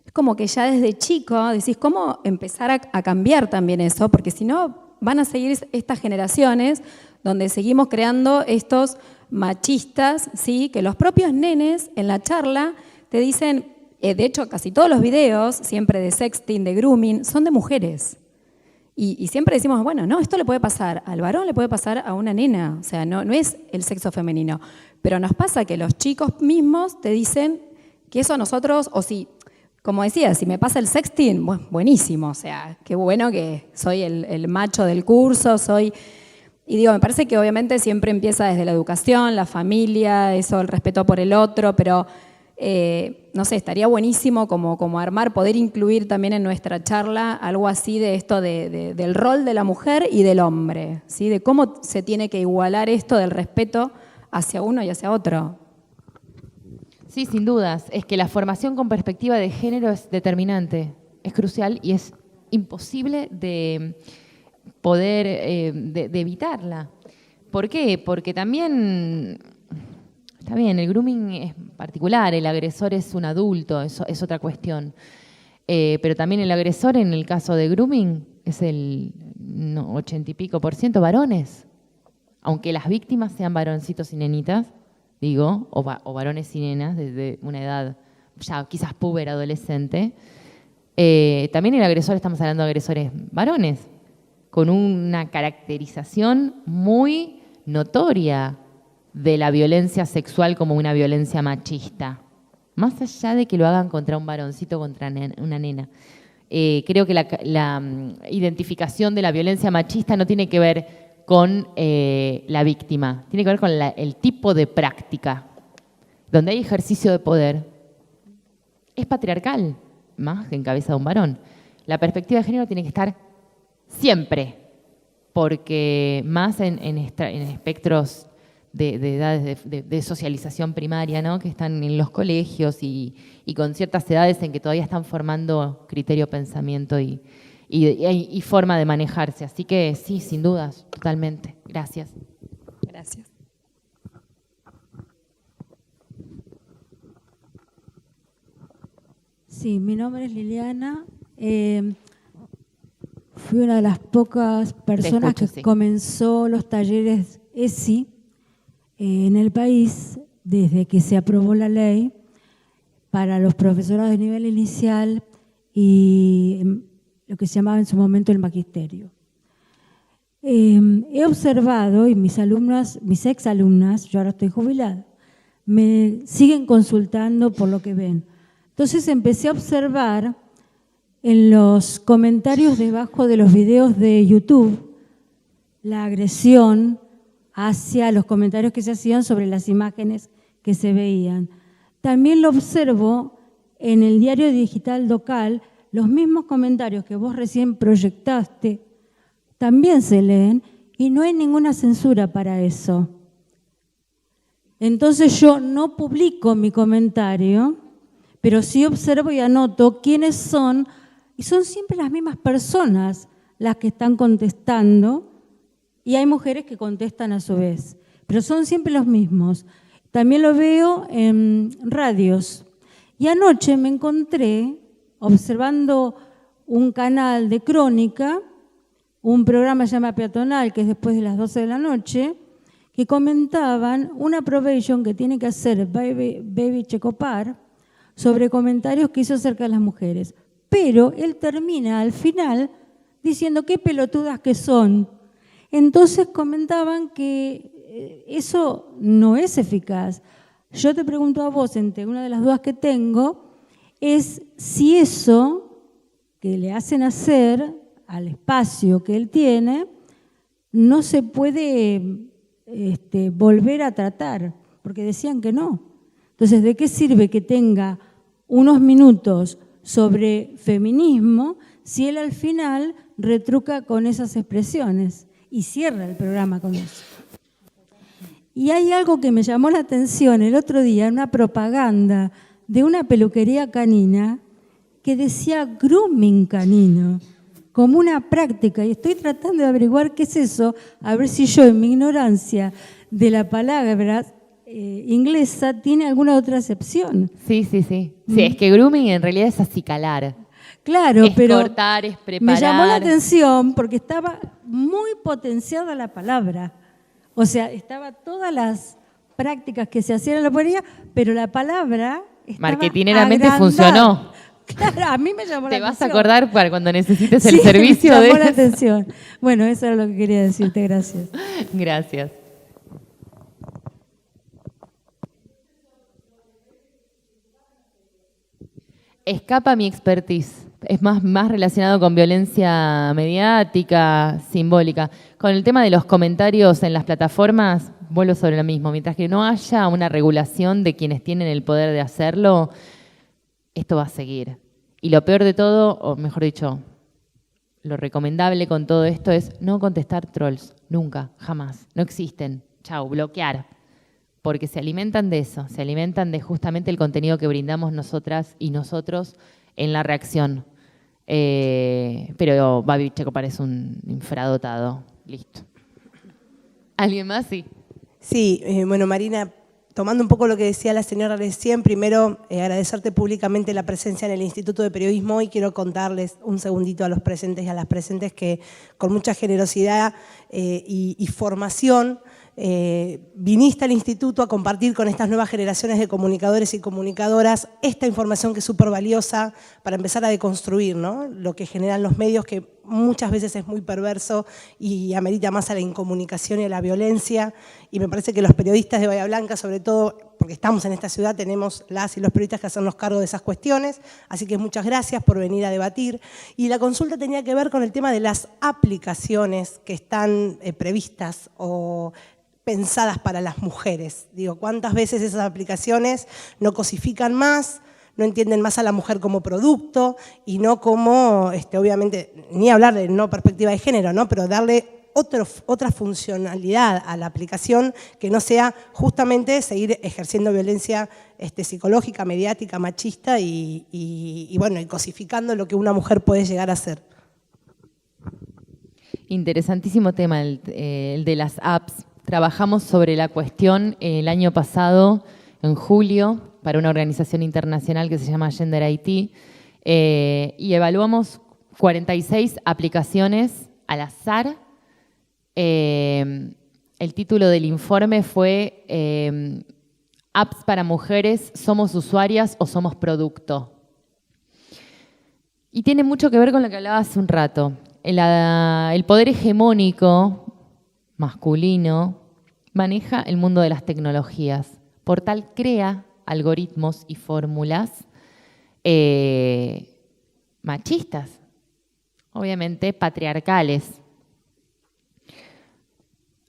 Es como que ya desde chico decís, ¿cómo empezar a cambiar también eso? Porque si no, van a seguir estas generaciones donde seguimos creando estos machistas, ¿sí? Que los propios nenes en la charla te dicen, de hecho casi todos los videos, siempre de sexting, de grooming, son de mujeres. Y siempre decimos, bueno, no, esto le puede pasar al varón, le puede pasar a una nena, o sea, no es el sexo femenino. Pero nos pasa que los chicos mismos te dicen que eso a nosotros, o si, como decía, si me pasa el sexting, bueno, buenísimo, o sea, qué bueno que soy el macho del curso, soy... Y digo, me parece que obviamente siempre empieza desde la educación, la familia, eso, el respeto por el otro, pero no sé, estaría buenísimo como armar, poder incluir también en nuestra charla algo así de esto del rol de la mujer y del hombre, ¿sí? De cómo se tiene que igualar esto del respeto hacia uno y hacia otro. Sí, sin dudas. Es que la formación con perspectiva de género es determinante, es crucial y es imposible de poder de evitarla. ¿Por qué? Porque también, está bien, el grooming es particular, el agresor es un adulto, eso es otra cuestión. Pero también el agresor en el caso de grooming es el 80 y pico % varones. Aunque las víctimas sean varoncitos y nenitas, digo, o varones y nenas desde una edad ya quizás puber, adolescente, también el agresor, estamos hablando de agresores varones, con una caracterización muy notoria de la violencia sexual como una violencia machista, más allá de que lo hagan contra un varoncito o contra una nena. Creo que la identificación de la violencia machista no tiene que ver con la víctima, tiene que ver con el tipo de práctica, donde hay ejercicio de poder. Es patriarcal, más que en cabeza de un varón. La perspectiva de género tiene que estar siempre, porque más en espectros de edades de socialización primaria, ¿no? Que están en los colegios y con ciertas edades en que todavía están formando criterio, pensamiento y forma de manejarse. Así que sí, sin dudas, totalmente. Gracias. Gracias. Sí, mi nombre es Liliana. Fui una de las pocas personas que comenzó los talleres ESI en el país desde que se aprobó la ley para los profesorados de nivel inicial y lo que se llamaba en su momento el magisterio. He observado, y mis exalumnas, yo ahora estoy jubilada, me siguen consultando por lo que ven. Entonces empecé a observar en los comentarios debajo de los videos de YouTube la agresión hacia los comentarios que se hacían sobre las imágenes que se veían. También lo observo en el diario digital local, los mismos comentarios que vos recién proyectaste también se leen y no hay ninguna censura para eso. Entonces yo no publico mi comentario, pero sí observo y anoto quiénes son, y son siempre las mismas personas las que están contestando, y hay mujeres que contestan a su vez, pero son siempre los mismos. También lo veo en radios. Y anoche me encontré observando un canal de crónica, un programa que se llama Peatonal, que es después de las 12 de la noche, que comentaban una probation que tiene que hacer Baby Checopar sobre comentarios que hizo acerca de las mujeres. Pero él termina al final diciendo qué pelotudas que son. Entonces comentaban que eso no es eficaz. Yo te pregunto a vos, entre una de las dudas que tengo, es si eso que le hacen hacer al espacio que él tiene no se puede volver a tratar, porque decían que no. Entonces, ¿de qué sirve que tenga unos minutos sobre feminismo si él al final retruca con esas expresiones y cierra el programa con eso? Y hay algo que me llamó la atención el otro día, una propaganda de una peluquería canina que decía grooming canino, como una práctica, y estoy tratando de averiguar qué es eso, a ver si yo en mi ignorancia de la palabra inglesa tiene alguna otra acepción. Sí. Sí, es que grooming en realidad es acicalar. Claro, pero cortar, es preparar. Me llamó la atención porque estaba muy potenciada la palabra. O sea, estaba todas las prácticas que se hacían en la peluquería, pero la palabra estaba marketineramente agrandada. Funcionó. Claro, a mí me llamó la atención. ¿Te vas a acordar para cuando necesites el servicio? Me llamó la atención. Bueno, eso era lo que quería decirte. Gracias. Gracias. Escapa mi expertise. Es más relacionado con violencia mediática, simbólica. Con el tema de los comentarios en las plataformas, vuelvo sobre lo mismo. Mientras que no haya una regulación de quienes tienen el poder de hacerlo, esto va a seguir. Y lo peor de todo, o mejor dicho, lo recomendable con todo esto es no contestar trolls. Nunca, jamás. No existen. Chau, bloquear. Porque se alimentan de eso, se alimentan de justamente el contenido que brindamos nosotras y nosotros en la reacción. Pero Babi Checopar es un infradotado. Listo. ¿Alguien más? Sí. Sí, bueno, Marina, tomando un poco lo que decía la señora recién, primero agradecerte públicamente la presencia en el Instituto de Periodismo y quiero contarles un segundito a los presentes y a las presentes que con mucha generosidad y formación viniste al instituto a compartir con estas nuevas generaciones de comunicadores y comunicadoras esta información que es súper valiosa para empezar a deconstruir, ¿no?, lo que generan los medios, que muchas veces es muy perverso y amerita más a la incomunicación y a la violencia. Y me parece que los periodistas de Bahía Blanca, sobre todo porque estamos en esta ciudad, tenemos las y los periodistas que hacernos cargo de esas cuestiones. Así que muchas gracias por venir a debatir. Y la consulta tenía que ver con el tema de las aplicaciones que están previstas o pensadas para las mujeres. Digo, ¿cuántas veces esas aplicaciones no cosifican más, no entienden más a la mujer como producto y no como, obviamente, ni hablar de no perspectiva de género, ¿no?, pero darle otra funcionalidad a la aplicación que no sea justamente seguir ejerciendo violencia psicológica, mediática, machista y bueno, y cosificando lo que una mujer puede llegar a ser? Interesantísimo tema el de las apps. Trabajamos sobre la cuestión el año pasado, en julio, para una organización internacional que se llama Gender IT, y evaluamos 46 aplicaciones al azar. El título del informe fue Apps para mujeres, ¿somos usuarias o somos producto? Y tiene mucho que ver con lo que hablaba hace un rato. El poder hegemónico masculino maneja el mundo de las tecnologías, portal crea algoritmos y fórmulas machistas, obviamente patriarcales.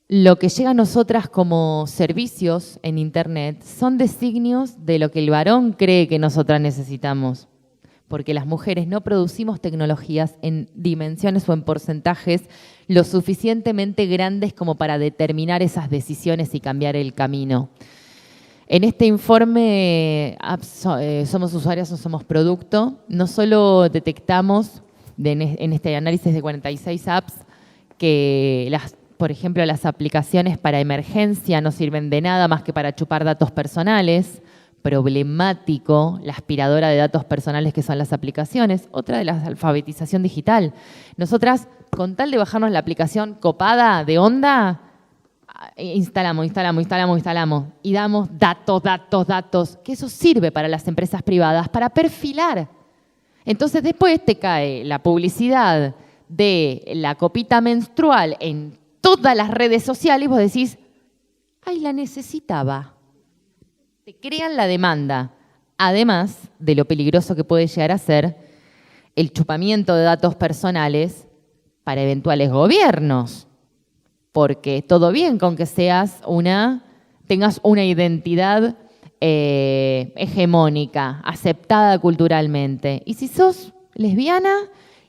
Lo que llega a nosotras como servicios en Internet son designios de lo que el varón cree que nosotras necesitamos, porque las mujeres no producimos tecnologías en dimensiones o en porcentajes lo suficientemente grandes como para determinar esas decisiones y cambiar el camino. En este informe, Somos Usuarias o Somos Producto, no solo detectamos en este análisis de 46 apps que por ejemplo, las aplicaciones para emergencia no sirven de nada más que para chupar datos personales. Problemático, la aspiradora de datos personales que son las aplicaciones. Otra de la alfabetización digital. Nosotras, con tal de bajarnos la aplicación copada de Onda, instalamos. Y damos datos. Que eso sirve para las empresas privadas, para perfilar. Entonces después te cae la publicidad de la copita menstrual en todas las redes sociales y vos decís, ¡ay, la necesitaba! Te crean la demanda, además de lo peligroso que puede llegar a ser el chupamiento de datos personales para eventuales gobiernos. Porque todo bien con que tengas una identidad hegemónica, aceptada culturalmente. Y si sos lesbiana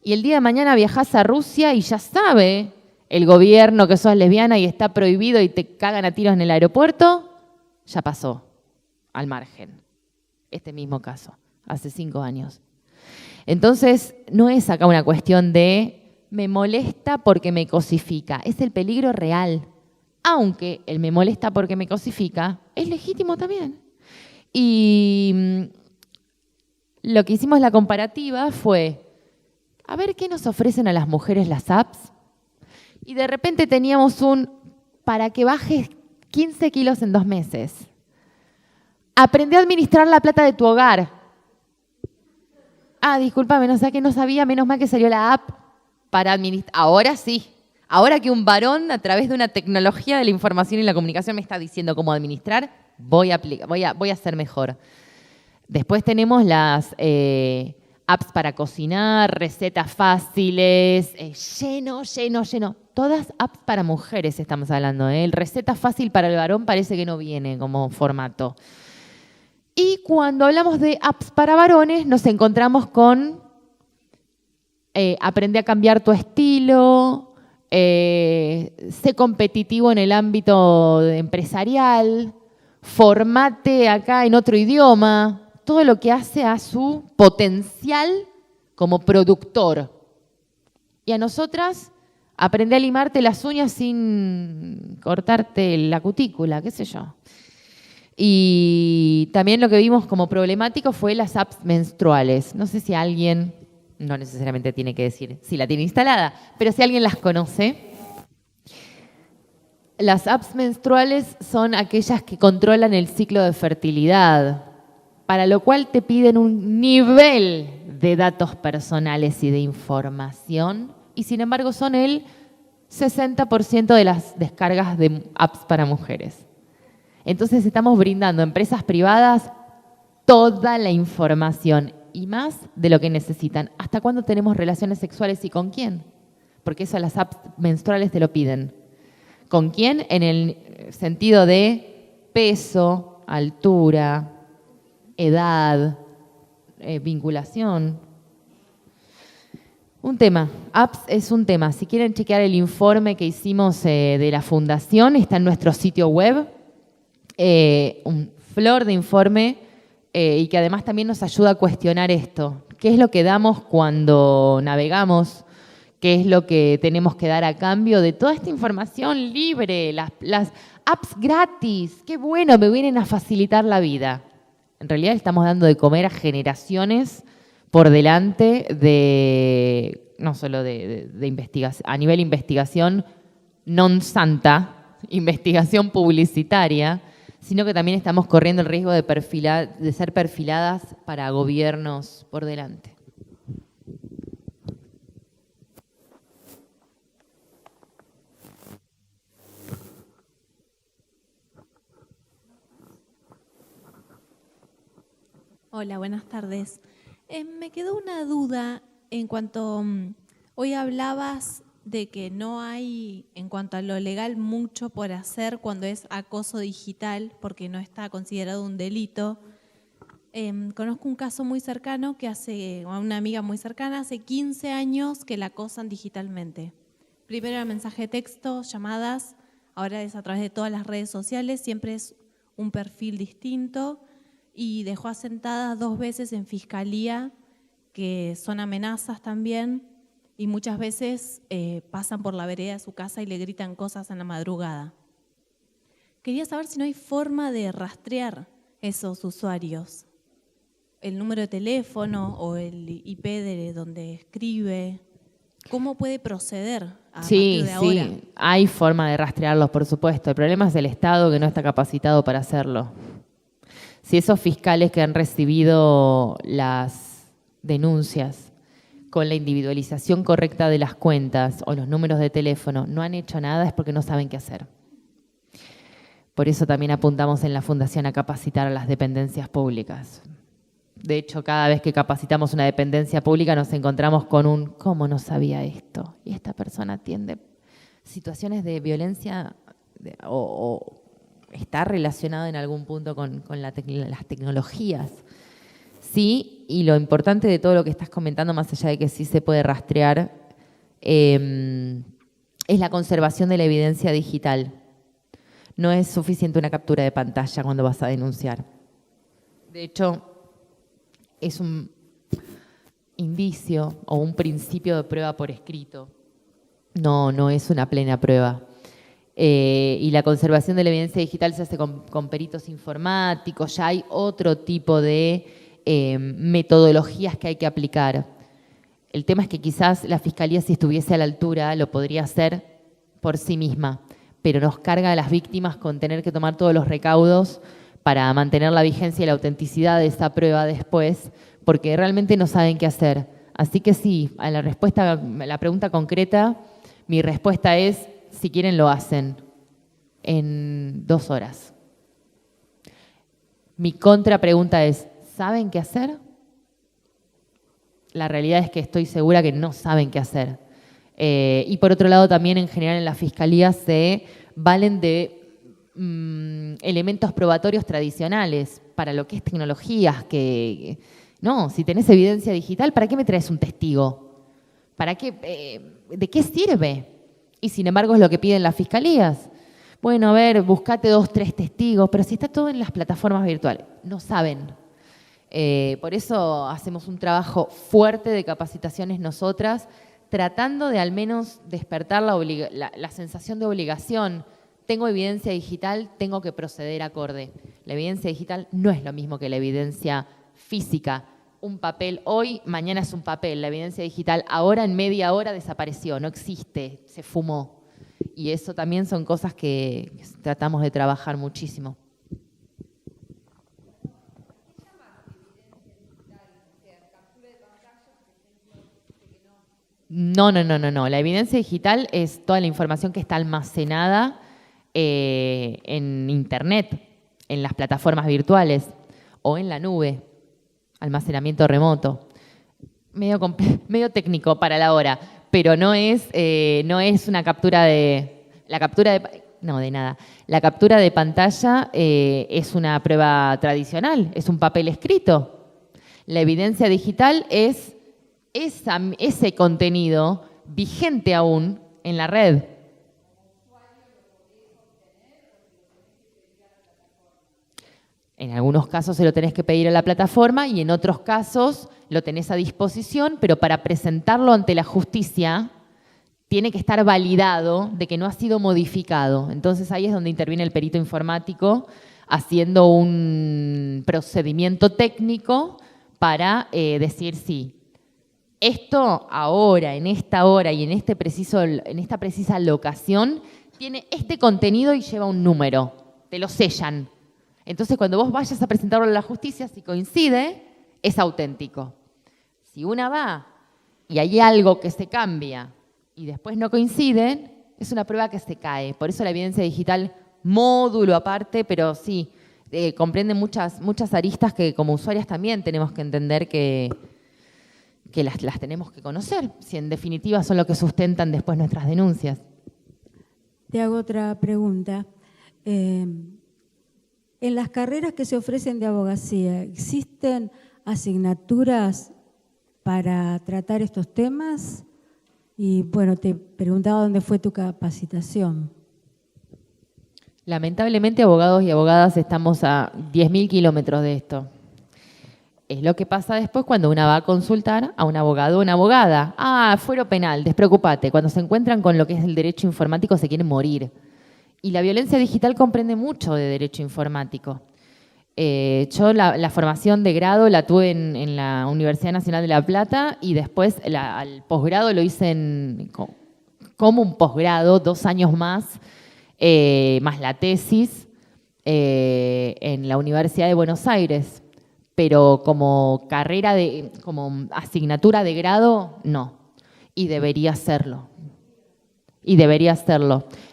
y el día de mañana viajás a Rusia y ya sabe el gobierno que sos lesbiana y está prohibido y te cagan a tiros en el aeropuerto, ya pasó al margen. Este mismo caso, hace 5 años. Entonces, no es acá una cuestión de me molesta porque me cosifica, es el peligro real. Aunque el me molesta porque me cosifica es legítimo también. Y lo que hicimos la comparativa fue, a ver qué nos ofrecen a las mujeres las apps. Y de repente teníamos para que bajes 15 kilos en 2 meses. Aprende a administrar la plata de tu hogar. Discúlpame, no sabía, menos mal que salió la app para administrar. Ahora sí. Ahora que un varón a través de una tecnología de la información y la comunicación me está diciendo cómo administrar, voy a ser mejor. Después tenemos las apps para cocinar, recetas fáciles, lleno. Todas apps para mujeres estamos hablando. El receta fácil para el varón parece que no viene como formato. Y cuando hablamos de apps para varones, nos encontramos con aprende a cambiar tu estilo, sé competitivo en el ámbito empresarial, formate acá en otro idioma, todo lo que hace a su potencial como productor. Y a nosotras, aprende a limarte las uñas sin cortarte la cutícula, qué sé yo. Y también lo que vimos como problemático fue las apps menstruales. No sé si alguien, no necesariamente tiene que decir si la tiene instalada, pero si alguien las conoce. Las apps menstruales son aquellas que controlan el ciclo de fertilidad, para lo cual te piden un nivel de datos personales y de información, y sin embargo son el 60% de las descargas de apps para mujeres. Entonces estamos brindando a empresas privadas toda la información y más de lo que necesitan. ¿Hasta cuándo tenemos relaciones sexuales y con quién? Porque eso las apps menstruales te lo piden. ¿Con quién? En el sentido de peso, altura, edad, vinculación. Un tema. Apps es un tema. Si quieren chequear el informe que hicimos de la Fundación, está en nuestro sitio web. Un flor de informe y que además también nos ayuda a cuestionar esto. ¿Qué es lo que damos cuando navegamos? ¿Qué es lo que tenemos que dar a cambio de toda esta información libre? Las apps gratis, qué bueno, me vienen a facilitar la vida. En realidad estamos dando de comer a generaciones por delante de, no solo de investigación, a nivel investigación non santa, investigación publicitaria, sino que también estamos corriendo el riesgo de ser perfiladas para gobiernos por delante. Hola, buenas tardes. Me quedó una duda en cuanto, hoy hablabas de que no hay, en cuanto a lo legal, mucho por hacer cuando es acoso digital, porque no está considerado un delito. Conozco un caso muy cercano a una amiga muy cercana, hace 15 años que la acosan digitalmente. Primero era mensaje de texto, llamadas, ahora es a través de todas las redes sociales, siempre es un perfil distinto, y dejó asentadas 2 veces en fiscalía, que son amenazas también, y muchas veces pasan por la vereda de su casa y le gritan cosas en la madrugada. Quería saber si no hay forma de rastrear esos usuarios, el número de teléfono o el IP de donde escribe. ¿Cómo puede proceder a partir de ahora? Sí, hay forma de rastrearlos, por supuesto. El problema es el Estado, que no está capacitado para hacerlo. Si esos fiscales que han recibido las denuncias con la individualización correcta de las cuentas o los números de teléfono no han hecho nada, es porque no saben qué hacer. Por eso también apuntamos en la Fundación a capacitar a las dependencias públicas. De hecho, cada vez que capacitamos una dependencia pública nos encontramos con un ¿cómo no sabía esto? Y esta persona atiende situaciones de violencia o está relacionado en algún punto con las tecnologías. Sí, y lo importante de todo lo que estás comentando, más allá de que sí se puede rastrear, es la conservación de la evidencia digital. No es suficiente una captura de pantalla cuando vas a denunciar. De hecho, es un indicio o un principio de prueba por escrito. No es una plena prueba. Y la conservación de la evidencia digital se hace con peritos informáticos, ya hay otro tipo de metodologías que hay que aplicar. El tema es que quizás la Fiscalía, si estuviese a la altura, lo podría hacer por sí misma, pero nos carga a las víctimas con tener que tomar todos los recaudos para mantener la vigencia y la autenticidad de esa prueba después, porque realmente no saben qué hacer. Así que sí, a la pregunta concreta, mi respuesta es, si quieren lo hacen en 2 horas. Mi contrapregunta es, ¿saben qué hacer? La realidad es que estoy segura que no saben qué hacer. Y por otro lado, también en general en la Fiscalía se valen de elementos probatorios tradicionales para lo que es tecnologías, que no, si tenés evidencia digital, ¿para qué me traes un testigo? ¿Para qué? ¿De qué sirve? Y sin embargo es lo que piden las fiscalías. Bueno, a ver, buscate 2, 3 testigos, pero si está todo en las plataformas virtuales, no saben. Por eso hacemos un trabajo fuerte de capacitaciones nosotras, tratando de al menos despertar la sensación de obligación. Tengo evidencia digital, tengo que proceder acorde. La evidencia digital no es lo mismo que la evidencia física. Un papel hoy, mañana es un papel. La evidencia digital ahora en media hora desapareció, no existe, se fumó. Y eso también son cosas que tratamos de trabajar muchísimo. No. La evidencia digital es toda la información que está almacenada en Internet, en las plataformas virtuales o en la nube, almacenamiento remoto. Medio técnico para la hora, pero no es una captura de... La captura de pantalla es una prueba tradicional, es un papel escrito. La evidencia digital es ese contenido vigente aún en la red. En algunos casos se lo tenés que pedir a la plataforma y en otros casos lo tenés a disposición, pero para presentarlo ante la justicia tiene que estar validado de que no ha sido modificado. Entonces ahí es donde interviene el perito informático haciendo un procedimiento técnico para decir sí. Esto ahora, en esta hora y en esta precisa locación, tiene este contenido y lleva un número. Te lo sellan. Entonces, cuando vos vayas a presentarlo a la justicia, si coincide, es auténtico. Si una va y hay algo que se cambia y después no coinciden, es una prueba que se cae. Por eso la evidencia digital, módulo aparte, pero sí, comprende muchas aristas que como usuarias también tenemos que entender que las tenemos que conocer, si en definitiva son lo que sustentan después nuestras denuncias. Te hago otra pregunta. En las carreras que se ofrecen de abogacía, ¿existen asignaturas para tratar estos temas? Y bueno, te preguntaba dónde fue tu capacitación. Lamentablemente, abogados y abogadas estamos a 10.000 kilómetros de esto. Es lo que pasa después cuando una va a consultar a un abogado o una abogada. Fuero penal, despreocúpate. Cuando se encuentran con lo que es el derecho informático se quieren morir. Y la violencia digital comprende mucho de derecho informático. Yo la formación de grado la tuve en la Universidad Nacional de La Plata y después al posgrado lo hice como un posgrado, 2 años más la tesis en la Universidad de Buenos Aires. Pero como como asignatura de grado, no. Y debería serlo.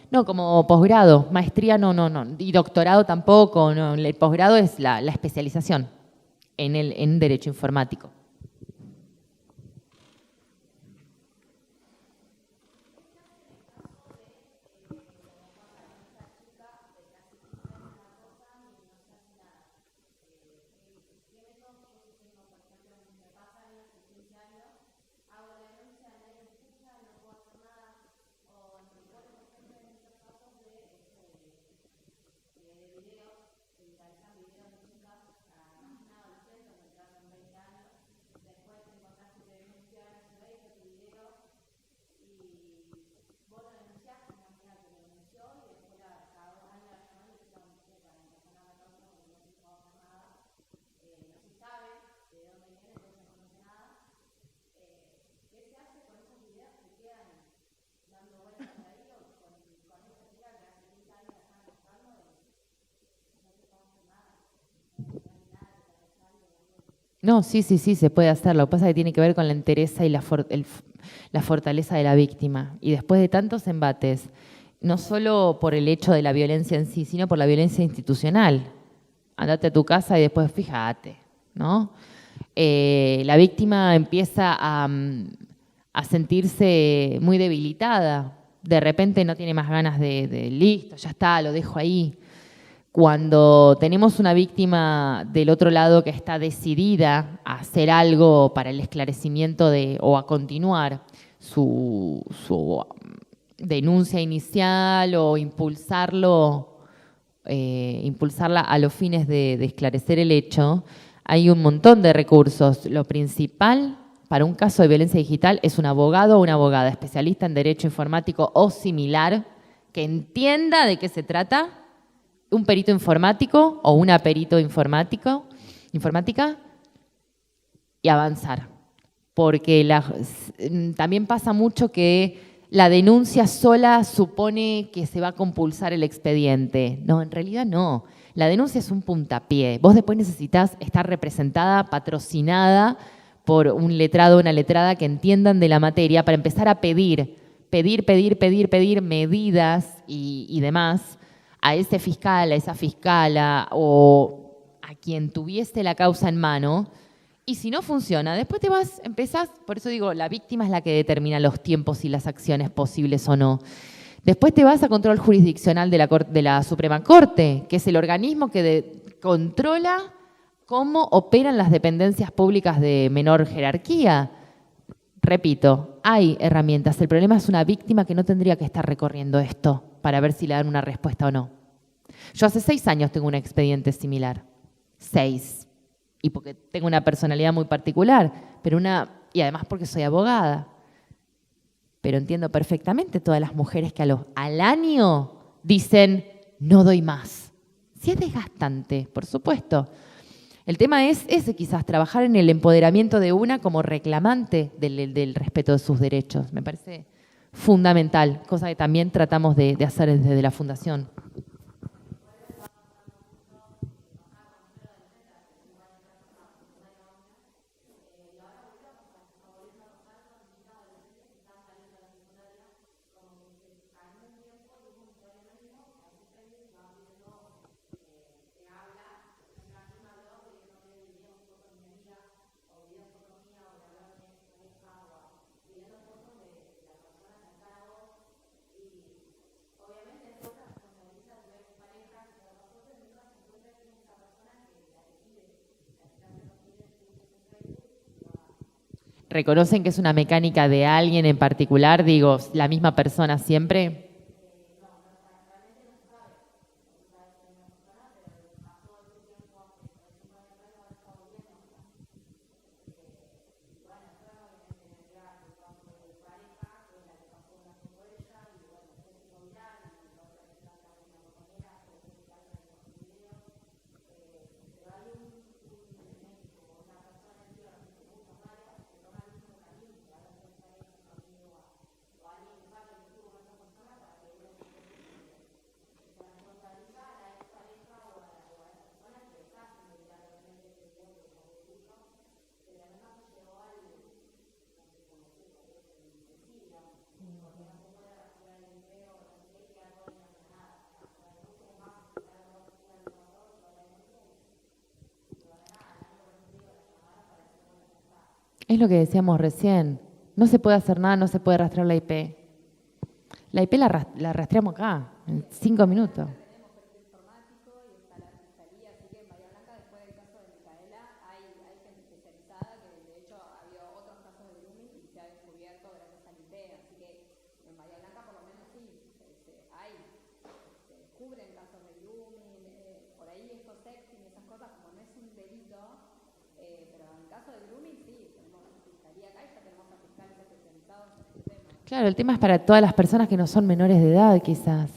No, como posgrado, maestría no. Y doctorado tampoco, no. El posgrado es la especialización en derecho informático. No, sí, se puede hacer. Lo que pasa es que tiene que ver con la entereza y la fortaleza de la víctima. Y después de tantos embates, no solo por el hecho de la violencia en sí, sino por la violencia institucional. Andate a tu casa y después fíjate, ¿no? La víctima empieza a sentirse muy debilitada. De repente no tiene más ganas de listo, ya está, lo dejo ahí. Cuando tenemos una víctima del otro lado que está decidida a hacer algo para el esclarecimiento o a continuar su denuncia inicial o impulsarla a los fines de esclarecer el hecho, hay un montón de recursos. Lo principal para un caso de violencia digital es un abogado o una abogada especialista en derecho informático o similar que entienda de qué se trata, un perito informático o una perito informática y avanzar. Porque también pasa mucho que la denuncia sola supone que se va a compulsar el expediente. No, en realidad no. La denuncia es un puntapié. Vos después necesitas estar representada, patrocinada por un letrado o una letrada que entiendan de la materia para empezar a pedir medidas y demás a ese fiscal, a esa fiscala o a quien tuviese la causa en mano. Y si no funciona, después empezás, por eso digo, la víctima es la que determina los tiempos y las acciones posibles o no. Después te vas a control jurisdiccional de la Suprema Corte, que es el organismo que controla cómo operan las dependencias públicas de menor jerarquía. Repito, hay herramientas. El problema es una víctima que no tendría que estar recorriendo esto para ver si le dan una respuesta o no. Yo hace 6 años tengo un expediente similar. 6. Y porque tengo una personalidad muy particular, y además porque soy abogada. Pero entiendo perfectamente todas las mujeres que al año dicen, no doy más. Sí es desgastante, por supuesto. El tema es ese, quizás, trabajar en el empoderamiento de una como reclamante del respeto de sus derechos. Me parece fundamental, cosa que también tratamos de hacer desde la Fundación. ¿Reconocen que es una mecánica de alguien en particular? Digo, ¿la misma persona siempre? Es lo que decíamos recién. No se puede hacer nada, no se puede rastrear la IP. La IP la rastreamos acá, en 5 minutos. Claro, el tema es para todas las personas que no son menores de edad, quizás.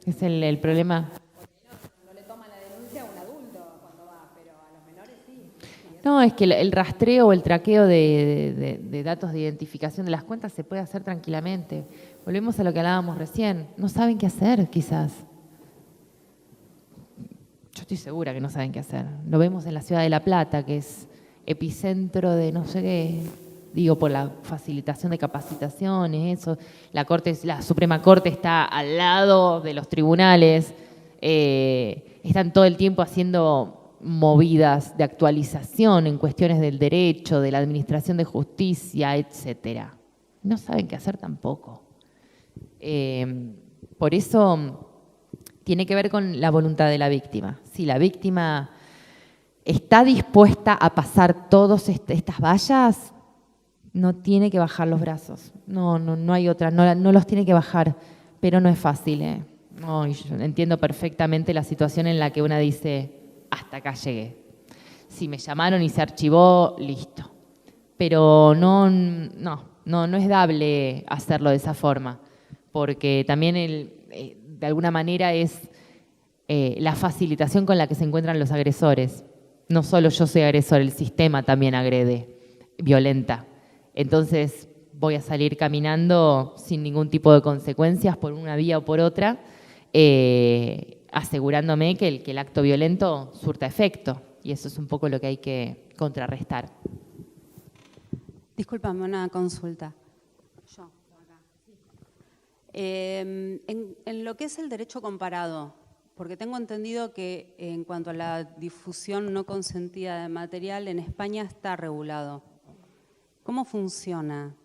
Es el problema. No le toma la denuncia a un adulto cuando va, pero a los menores sí. No, es que el rastreo o el traqueo de datos de identificación de las cuentas se puede hacer tranquilamente. Volvemos a lo que hablábamos recién. No saben qué hacer, quizás. Yo estoy segura que no saben qué hacer. Lo vemos en la ciudad de La Plata, que es epicentro de no sé qué. Digo, por la facilitación de capacitaciones, eso. La Suprema Corte está al lado de los tribunales. Están todo el tiempo haciendo movidas de actualización en cuestiones del derecho, de la administración de justicia, etcétera. No saben qué hacer tampoco. Por eso tiene que ver con la voluntad de la víctima. Si la víctima está dispuesta a pasar todas estas vallas, no tiene que bajar los brazos. No hay otra, no los tiene que bajar, pero no es fácil. No, yo entiendo perfectamente la situación en la que una dice, hasta acá llegué. Si me llamaron y se archivó, listo. Pero no es dable hacerlo de esa forma, porque también de alguna manera es la facilitación con la que se encuentran los agresores. No solo yo soy agresor, el sistema también agrede, violenta. Entonces voy a salir caminando sin ningún tipo de consecuencias por una vía o por otra, asegurándome que el acto violento surta efecto. Y eso es un poco lo que hay que contrarrestar. Discúlpame, una consulta. Yo, acá. En lo que es el derecho comparado, porque tengo entendido que en cuanto a la difusión no consentida de material, en España está regulado. ¿Cómo funciona?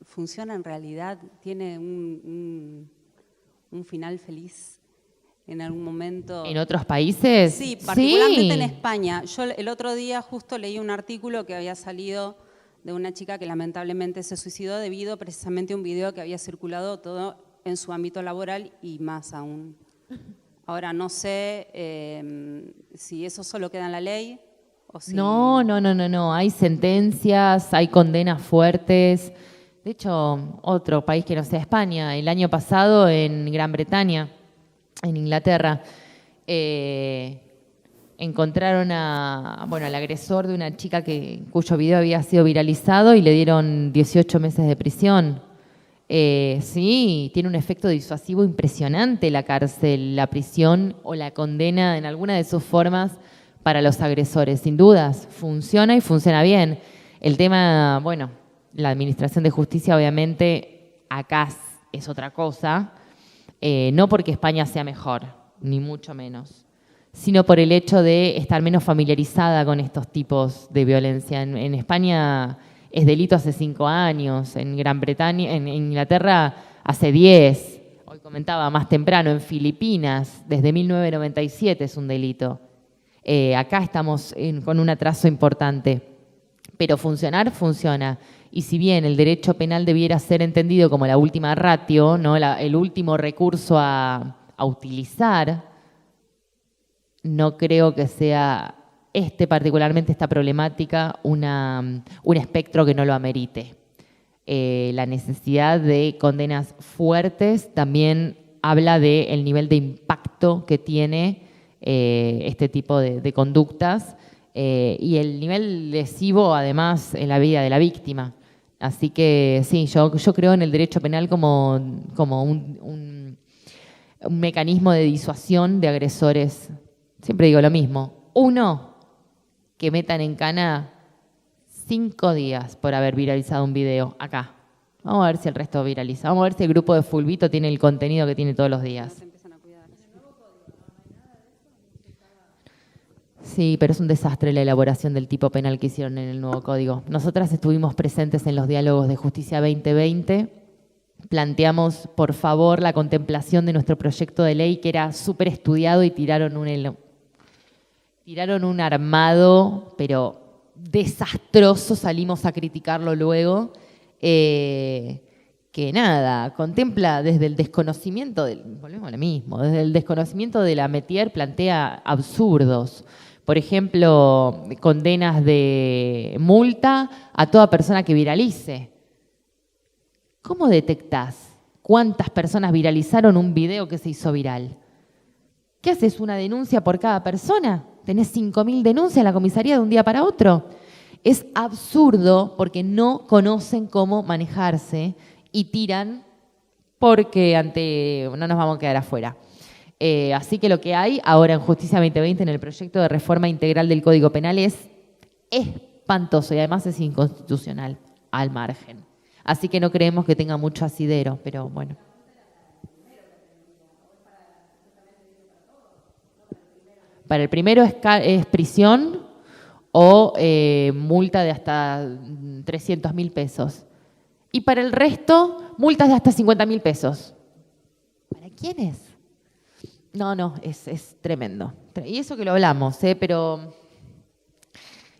¿Funciona en realidad? ¿Tiene un final feliz en algún momento? ¿En otros países? Sí, particularmente en España. Yo el otro día justo leí un artículo que había salido de una chica que lamentablemente se suicidó debido precisamente a un video que había circulado todo en su ámbito laboral y más aún. Ahora, no sé si eso solo queda en la ley. Sí. No. Hay sentencias, hay condenas fuertes. De hecho, otro país que no sea España, el año pasado en Gran Bretaña, en Inglaterra, encontraron al agresor de una chica cuyo video había sido viralizado y le dieron 18 meses de prisión. Sí, tiene un efecto disuasivo impresionante la cárcel, la prisión o la condena en alguna de sus formas para los agresores, sin dudas, funciona y funciona bien. El tema, la administración de justicia obviamente acá es otra cosa, no porque España sea mejor, ni mucho menos, sino por el hecho de estar menos familiarizada con estos tipos de violencia. En España es delito hace 5 años, en Gran Bretaña, en Inglaterra hace 10, hoy comentaba más temprano, en Filipinas, desde 1997 es un delito. Acá estamos con un atraso importante, pero funcionar, funciona. Y si bien el derecho penal debiera ser entendido como la última ratio, ¿no? El último recurso a utilizar, no creo que sea particularmente esta problemática un espectro que no lo amerite. La necesidad de condenas fuertes también habla del nivel de impacto que tiene este tipo de conductas y el nivel lesivo, además, en la vida de la víctima. Así que sí, yo creo en el derecho penal como un mecanismo de disuasión de agresores. Siempre digo lo mismo. 1, que metan en cana 5 días por haber viralizado un video acá. Vamos a ver si el resto viraliza. Vamos a ver si el grupo de Fulvito tiene el contenido que tiene todos los días. Sí, pero es un desastre la elaboración del tipo penal que hicieron en el nuevo código. Nosotras estuvimos presentes en los diálogos de Justicia 2020. Planteamos, por favor, la contemplación de nuestro proyecto de ley, que era súper estudiado, y tiraron un armado, pero desastroso. Salimos a criticarlo luego. Que nada, contempla desde el desconocimiento, volvemos a lo mismo, desde el desconocimiento de la métier plantea absurdos. Por ejemplo, condenas de multa a toda persona que viralice. ¿Cómo detectás cuántas personas viralizaron un video que se hizo viral? ¿Qué haces? ¿Una denuncia por cada persona? ¿Tenés 5.000 denuncias en la comisaría de un día para otro? Es absurdo porque no conocen cómo manejarse y tiran porque no nos vamos a quedar afuera. Así que lo que hay ahora en Justicia 2020 en el proyecto de reforma integral del Código Penal es espantoso y además es inconstitucional al margen. Así que no creemos que tenga mucho asidero, pero bueno. Para el primero es prisión o multa de hasta 300.000 pesos. Y para el resto, multas de hasta 50.000 pesos. ¿Para quiénes? No, es tremendo. Y eso que lo hablamos, pero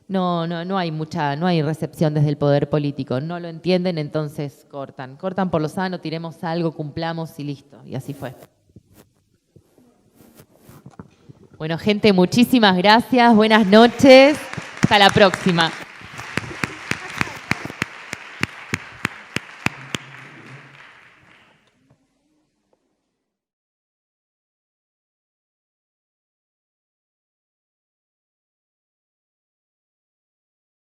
no hay recepción desde el poder político. No lo entienden, entonces cortan. Cortan por lo sano, tiremos algo, cumplamos y listo. Y así fue. Bueno, gente, muchísimas gracias. Buenas noches. Hasta la próxima.